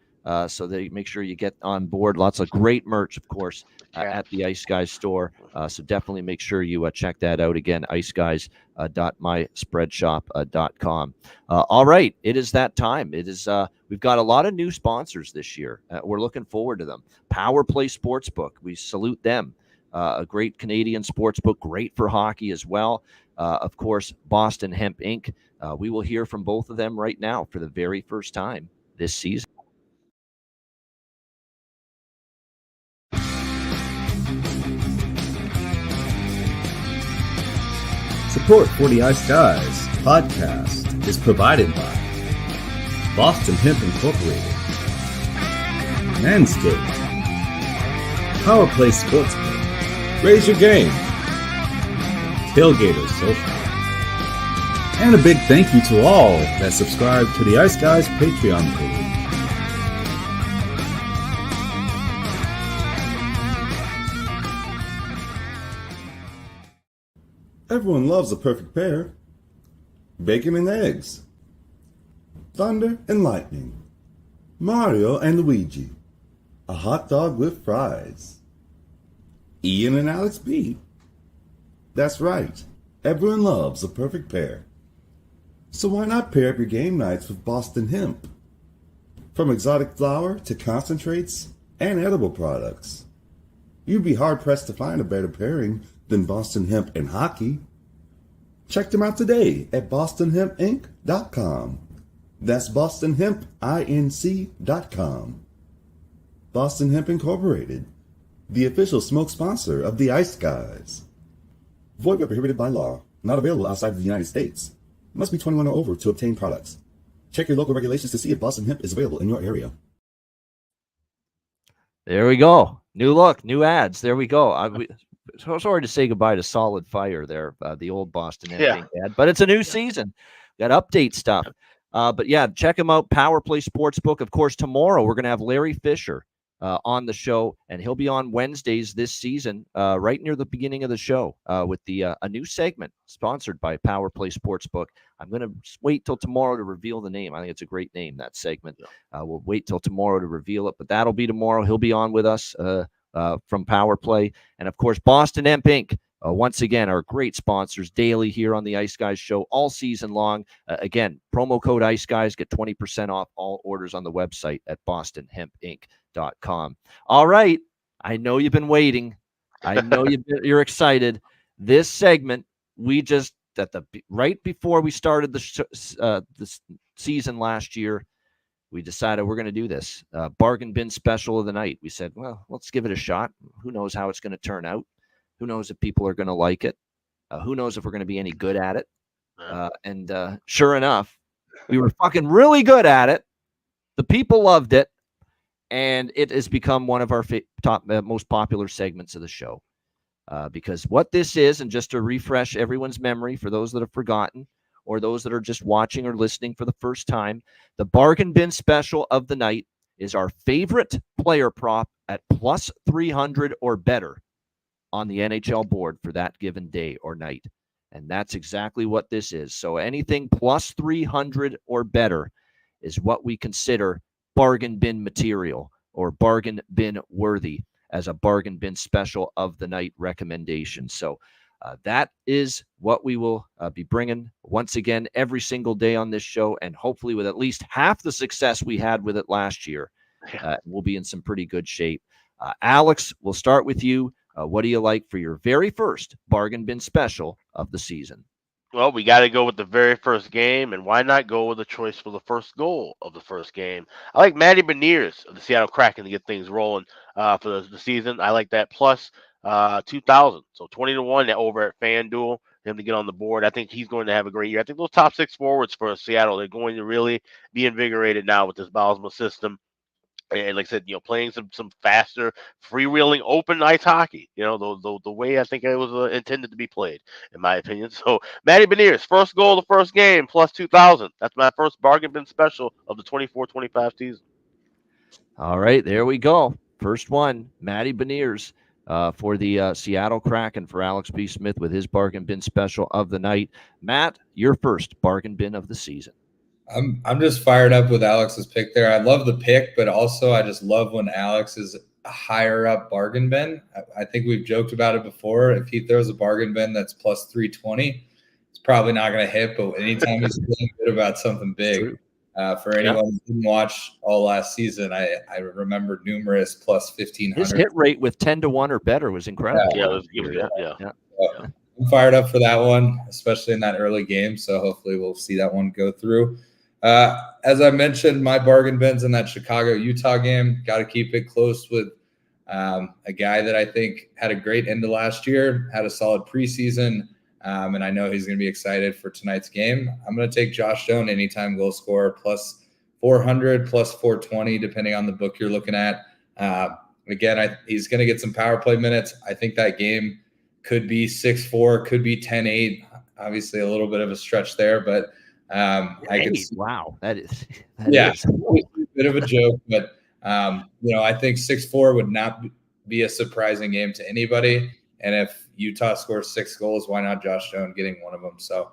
Speaker 2: So they make sure you get on board. Lots of great merch, of course, at the Ice Guys store. So definitely make sure you check that out. Again, iceguys.myspreadshop.com. All right, it is that time. It is. We've got a lot of new sponsors this year. We're looking forward to them. Power Play Sportsbook. We salute them. A great Canadian sportsbook, great for hockey as well. Of course, Boston Hemp Inc. We will hear from both of them right now for the very first time this season.
Speaker 5: Support for the Ice Guys podcast is provided by Boston Hemp Incorporated, Manscaped, Power Play Sportsbook, Raise Your Game, Tailgater Social, And a big thank you to all that subscribe to the Ice Guys Patreon page. Everyone loves a perfect pair. Bacon and eggs. Thunder and lightning. Mario and Luigi. A hot dog with fries. Ian and Alex B. That's right. Everyone loves a perfect pair. So why not pair up your game nights with Boston Hemp? From exotic flower to concentrates and edible products. You'd be hard-pressed to find a better pairing than Boston Hemp and hockey. Check them out today at bostonhempinc.com. That's bostonhempinc.com. Boston Hemp Incorporated, the official smoke sponsor of the Ice Guys. Void where prohibited by law. Not available outside of the United States. Must be 21 or over to obtain products. Check your local regulations to see if Boston Hemp is available in your area.
Speaker 2: There we go. New look, new ads. There we go. So sorry to say goodbye to Solid Fire there, the old Boston Hemp ad. But it's a new season. Got update stuff. But yeah, check them out. Power Play Sportsbook. Of course, tomorrow we're going to have Larry Fisher on the show, and he'll be on Wednesdays this season, right near the beginning of the show, with a new segment sponsored by Power Play Sportsbook. I'm going to wait till tomorrow to reveal the name. I think it's a great name, that segment. We'll wait till tomorrow to reveal it, but that'll be tomorrow. He'll be on with us from Power Play. And, of course, Boston Hemp Inc., once again, our great sponsors daily here on the Ice Guys show all season long. Again, promo code Ice Guys, get 20% off all orders on the website at bostonhempinc.com. All right. I know you've been waiting. I know you're excited. This segment, we just, right before we started the season last year, we decided we're going to do this bargain bin special of the night. We said, well, let's give it a shot. Who knows how it's going to turn out? Who knows if people are going to like it? Who knows if we're going to be any good at it? And sure enough, we were fucking really good at it. The people loved it. And it has become one of our most popular segments of the show. Because what this is, and just to refresh everyone's memory for those that have forgotten or those that are just watching or listening for the first time, the bargain bin special of the night is our favorite player prop at plus 300 or better on the NHL board for that given day or night. And that's exactly what this is. So anything plus 300 or better is what we consider bargain bin material or bargain bin worthy as a bargain bin special of the night recommendation. So that is what we will be bringing once again every single day on this show, and hopefully with at least half the success we had with it last year, we'll be in some pretty good shape. Alex, we'll start with you. What do you like for your very first bargain bin special of the season?
Speaker 3: Well, we got to go with the very first game, and why not go with a choice for the first goal of the first game? I like Matty Beniers of the Seattle Kraken to get things rolling for the season. I like that plus 2,000, so 20-1 over at FanDuel, him to get on the board. I think he's going to have a great year. I think those top six forwards for Seattle, they're going to really be invigorated now with this Bosma system. And like I said, playing some faster, freewheeling, open ice hockey. The way I think it was intended to be played, in my opinion. So, Matty Beniers, first goal of the first game, plus 2,000. That's my first bargain bin special of the 24-25 season.
Speaker 2: All right, there we go. First one, Matty Beniers for the Seattle Kraken for Alex B. Smith with his bargain bin special of the night. Matt, your first bargain bin of the season.
Speaker 4: I'm just fired up with Alex's pick there. I love the pick, but also I just love when Alex is a higher up bargain bin. I think we've joked about it before. If he throws a bargain bin that's plus 320, it's probably not going to hit. But anytime he's feeling good about something big, for anyone who didn't watch all last season, I remember numerous plus 1,500.
Speaker 2: His hit rate with 10-1 or better was incredible.
Speaker 4: Yeah. I'm fired up for that one, especially in that early game. So hopefully we'll see that one go through. As I mentioned, my bargain bins in that Chicago-Utah game, got to keep it close with a guy that I think had a great end of last year, had a solid preseason, and I know he's going to be excited for tonight's game. I'm going to take Josh Stone, anytime goal scorer, plus 400, plus 420, depending on the book you're looking at. Again, he's going to get some power play minutes. I think that game could be 6-4, could be 10-8. obviously a little bit of a stretch there, but I could see,
Speaker 2: wow, that is
Speaker 4: a bit of a joke, but I think 6-4 would not be a surprising game to anybody. And if Utah scores 6 goals, why not Josh Doan getting one of them? So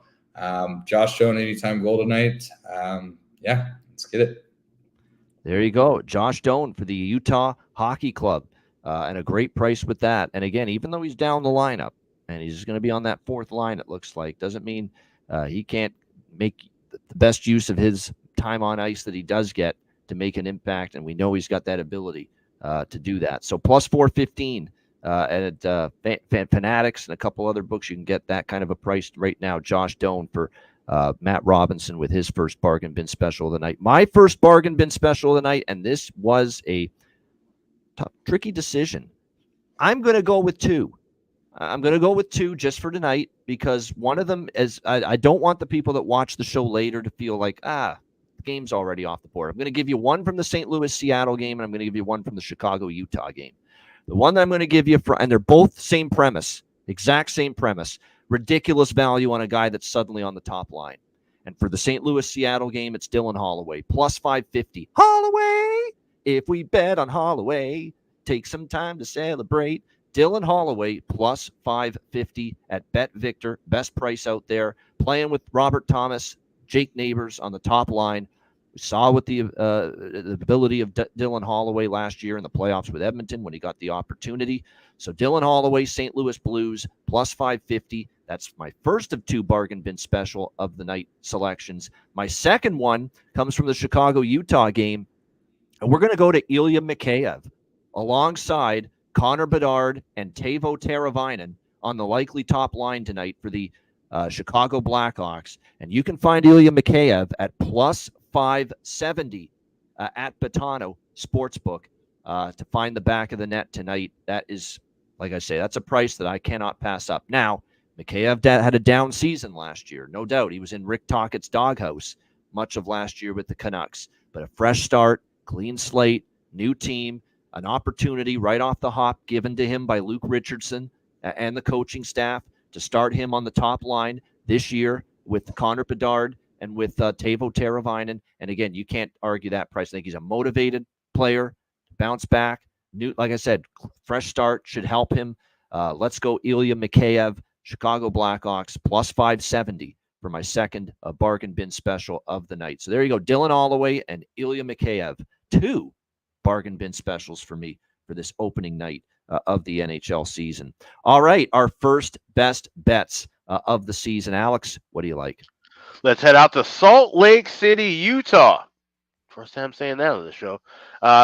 Speaker 4: Josh Doan anytime goal tonight. Let's get it.
Speaker 2: There you go. Josh Doan for the Utah Hockey Club, and a great price with that. And again, even though he's down the lineup and he's going to be on that fourth line, it looks like, doesn't mean he can't make the best use of his time on ice that he does get to make an impact. And we know he's got that ability to do that. So plus 415 at Fanatics and a couple other books. You can get that kind of a price right now. Josh Doan for Matt Robinson with his first bargain bin special of the night. My first bargain bin special of the night, and this was a tricky decision. I'm going to go with two. I'm going to go with two just for tonight because one of them is I don't want the people that watch the show later to feel like, the game's already off the board. I'm going to give you one from the St. Louis-Seattle game, and I'm going to give you one from the Chicago-Utah game. The one that I'm going to give you, and they're both same premise, exact same premise, ridiculous value on a guy that's suddenly on the top line. And for the St. Louis-Seattle game, it's Dylan Holloway, plus 550. Holloway! If we bet on Holloway, take some time to celebrate. Dylan Holloway, plus 550 at Bet Victor, best price out there, playing with Robert Thomas, Jake Neighbors on the top line. We saw with the ability of Dylan Holloway last year in the playoffs with Edmonton when he got the opportunity. So Dylan Holloway, St. Louis Blues, plus 550. That's my first of two bargain bin special of the night selections. My second one comes from the Chicago-Utah game. And we're going to go to Ilya Mikheyev alongside Connor Bedard and Teuvo Teravainen on the likely top line tonight for the Chicago Blackhawks. And you can find Ilya Mikheyev at plus 570 at Betano Sportsbook to find the back of the net tonight. That is, like I say, that's a price that I cannot pass up. Now, Mikheyev had a down season last year. No doubt. He was in Rick Tocchet's doghouse much of last year with the Canucks. But a fresh start, clean slate, new team, an opportunity right off the hop given to him by Luke Richardson and the coaching staff to start him on the top line this year with Connor Bedard and with Teuvo Teravainen. And again, you can't argue that price. I think he's a motivated player, bounce back. New, like I said, fresh start should help him. Let's go Ilya Mikheyev, Chicago Blackhawks, plus 570 for my second bargain bin special of the night. So there you go, Dylan Holloway and Ilya Mikheyev, two bargain bin specials for me for this opening night of the NHL season. All right, our first best bets of the season. Alex, what do you like?
Speaker 3: Let's head out to Salt Lake City, Utah. First time saying that on the show.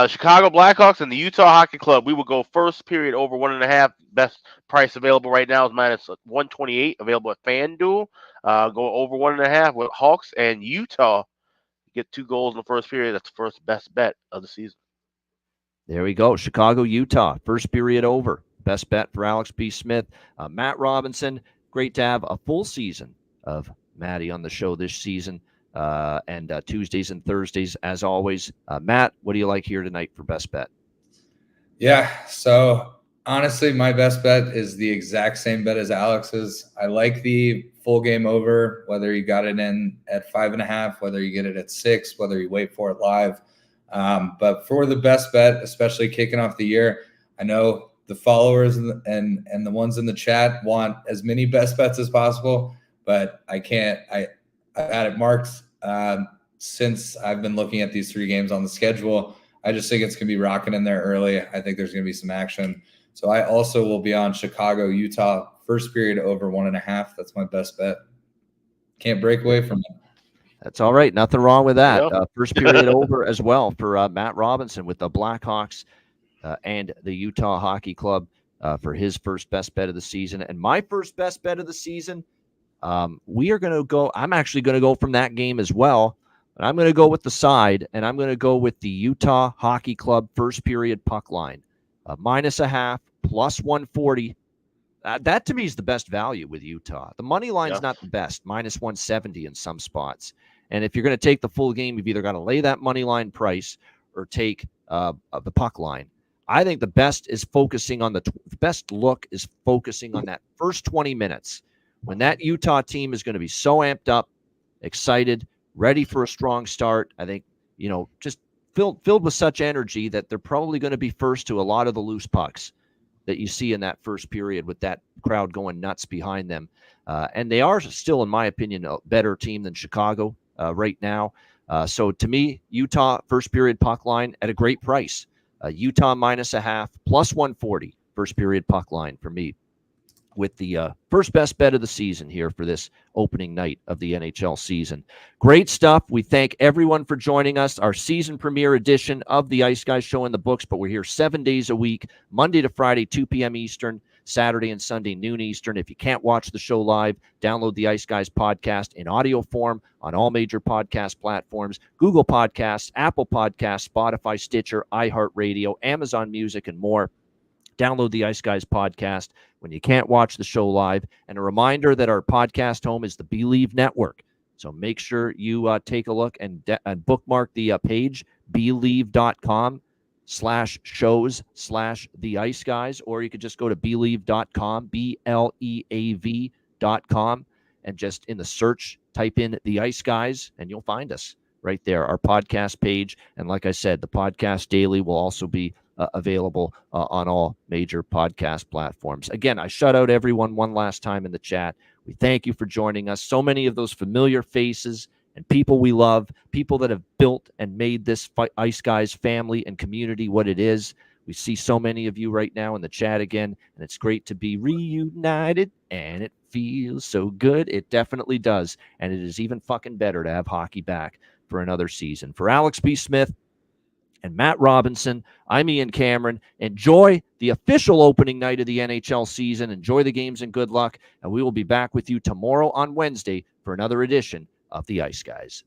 Speaker 3: Chicago Blackhawks and the Utah Hockey Club. We will go first period over 1.5. Best price available right now is minus 128, available at FanDuel. Go over 1.5 with Hawks and Utah. Get 2 goals in the first period. That's the first best bet of the season.
Speaker 2: There we go. Chicago, Utah. First period over. Best bet for Alex B. Smith. Matt Robinson. Great to have a full season of Matty on the show this season. And Tuesdays and Thursdays, as always. Matt, what do you like here tonight for best bet?
Speaker 4: Yeah, so honestly, my best bet is the exact same bet as Alex's. I like the full game over, whether you got it in at 5.5, whether you get it at 6, whether you wait for it live. But for the best bet, especially kicking off the year, I know the followers and the ones in the chat want as many best bets as possible, but I can't. I've had it marked since I've been looking at these 3 games on the schedule. I just think it's going to be rocking in there early. I think there's going to be some action. So I also will be on Chicago, Utah, first period over 1.5. That's my best bet. Can't break away from it.
Speaker 2: That's all right. Nothing wrong with that. First period over as well for Matt Robinson with the Blackhawks and the Utah Hockey Club for his first best bet of the season. And my first best bet of the season, we are going to go. I'm actually going to go from that game as well. And I'm going to go with the side, and I'm going to go with the Utah Hockey Club first period puck line. -0.5, plus 140. That to me is the best value with Utah. The money line's not the best, -170 in some spots. And if you're going to take the full game, you've either got to lay that money line price or take the puck line. I think the best is focusing on the best look is focusing on that first 20 minutes when that Utah team is going to be so amped up, excited, ready for a strong start. I think, just filled with such energy that they're probably going to be first to a lot of the loose pucks that you see in that first period with that crowd going nuts behind them. And they are still, in my opinion, a better team than Chicago right now. So to me, Utah first period puck line at a great price. Utah -0.5 plus 140 first period puck line for me, with the first best bet of the season here for this opening night of the NHL season. Great stuff. We thank everyone for joining us. Our season premiere edition of the Ice Guys show in the books, but we're here 7 days a week, Monday to Friday, 2 p.m. Eastern, Saturday and Sunday, noon Eastern. If you can't watch the show live, download the Ice Guys podcast in audio form on all major podcast platforms, Google Podcasts, Apple Podcasts, Spotify, Stitcher, iHeartRadio, Amazon Music, and more. Download the Ice Guys podcast when you can't watch the show live. And a reminder that our podcast home is the Believe Network. So make sure you take a look and bookmark the page, believe.com/shows/the Ice Guys, or you could just go to believe.com, BLEAV.com, and just in the search, type in the Ice Guys, and you'll find us right there, our podcast page. And like I said, the podcast daily will also be available on all major podcast platforms. Again, I shout out everyone one last time in the chat. We thank you for joining us. So many of those familiar faces and people we love, people that have built and made this Ice Guys family and community what it is. We see so many of you right now in the chat again, and it's great to be reunited, and it feels so good. It definitely does, and it is even fucking better to have hockey back for another season. For Alex B. Smith and Matt Robinson, I'm Ian Cameron. Enjoy the official opening night of the NHL season. Enjoy the games and good luck. And we will be back with you tomorrow on Wednesday for another edition of the Ice Guys.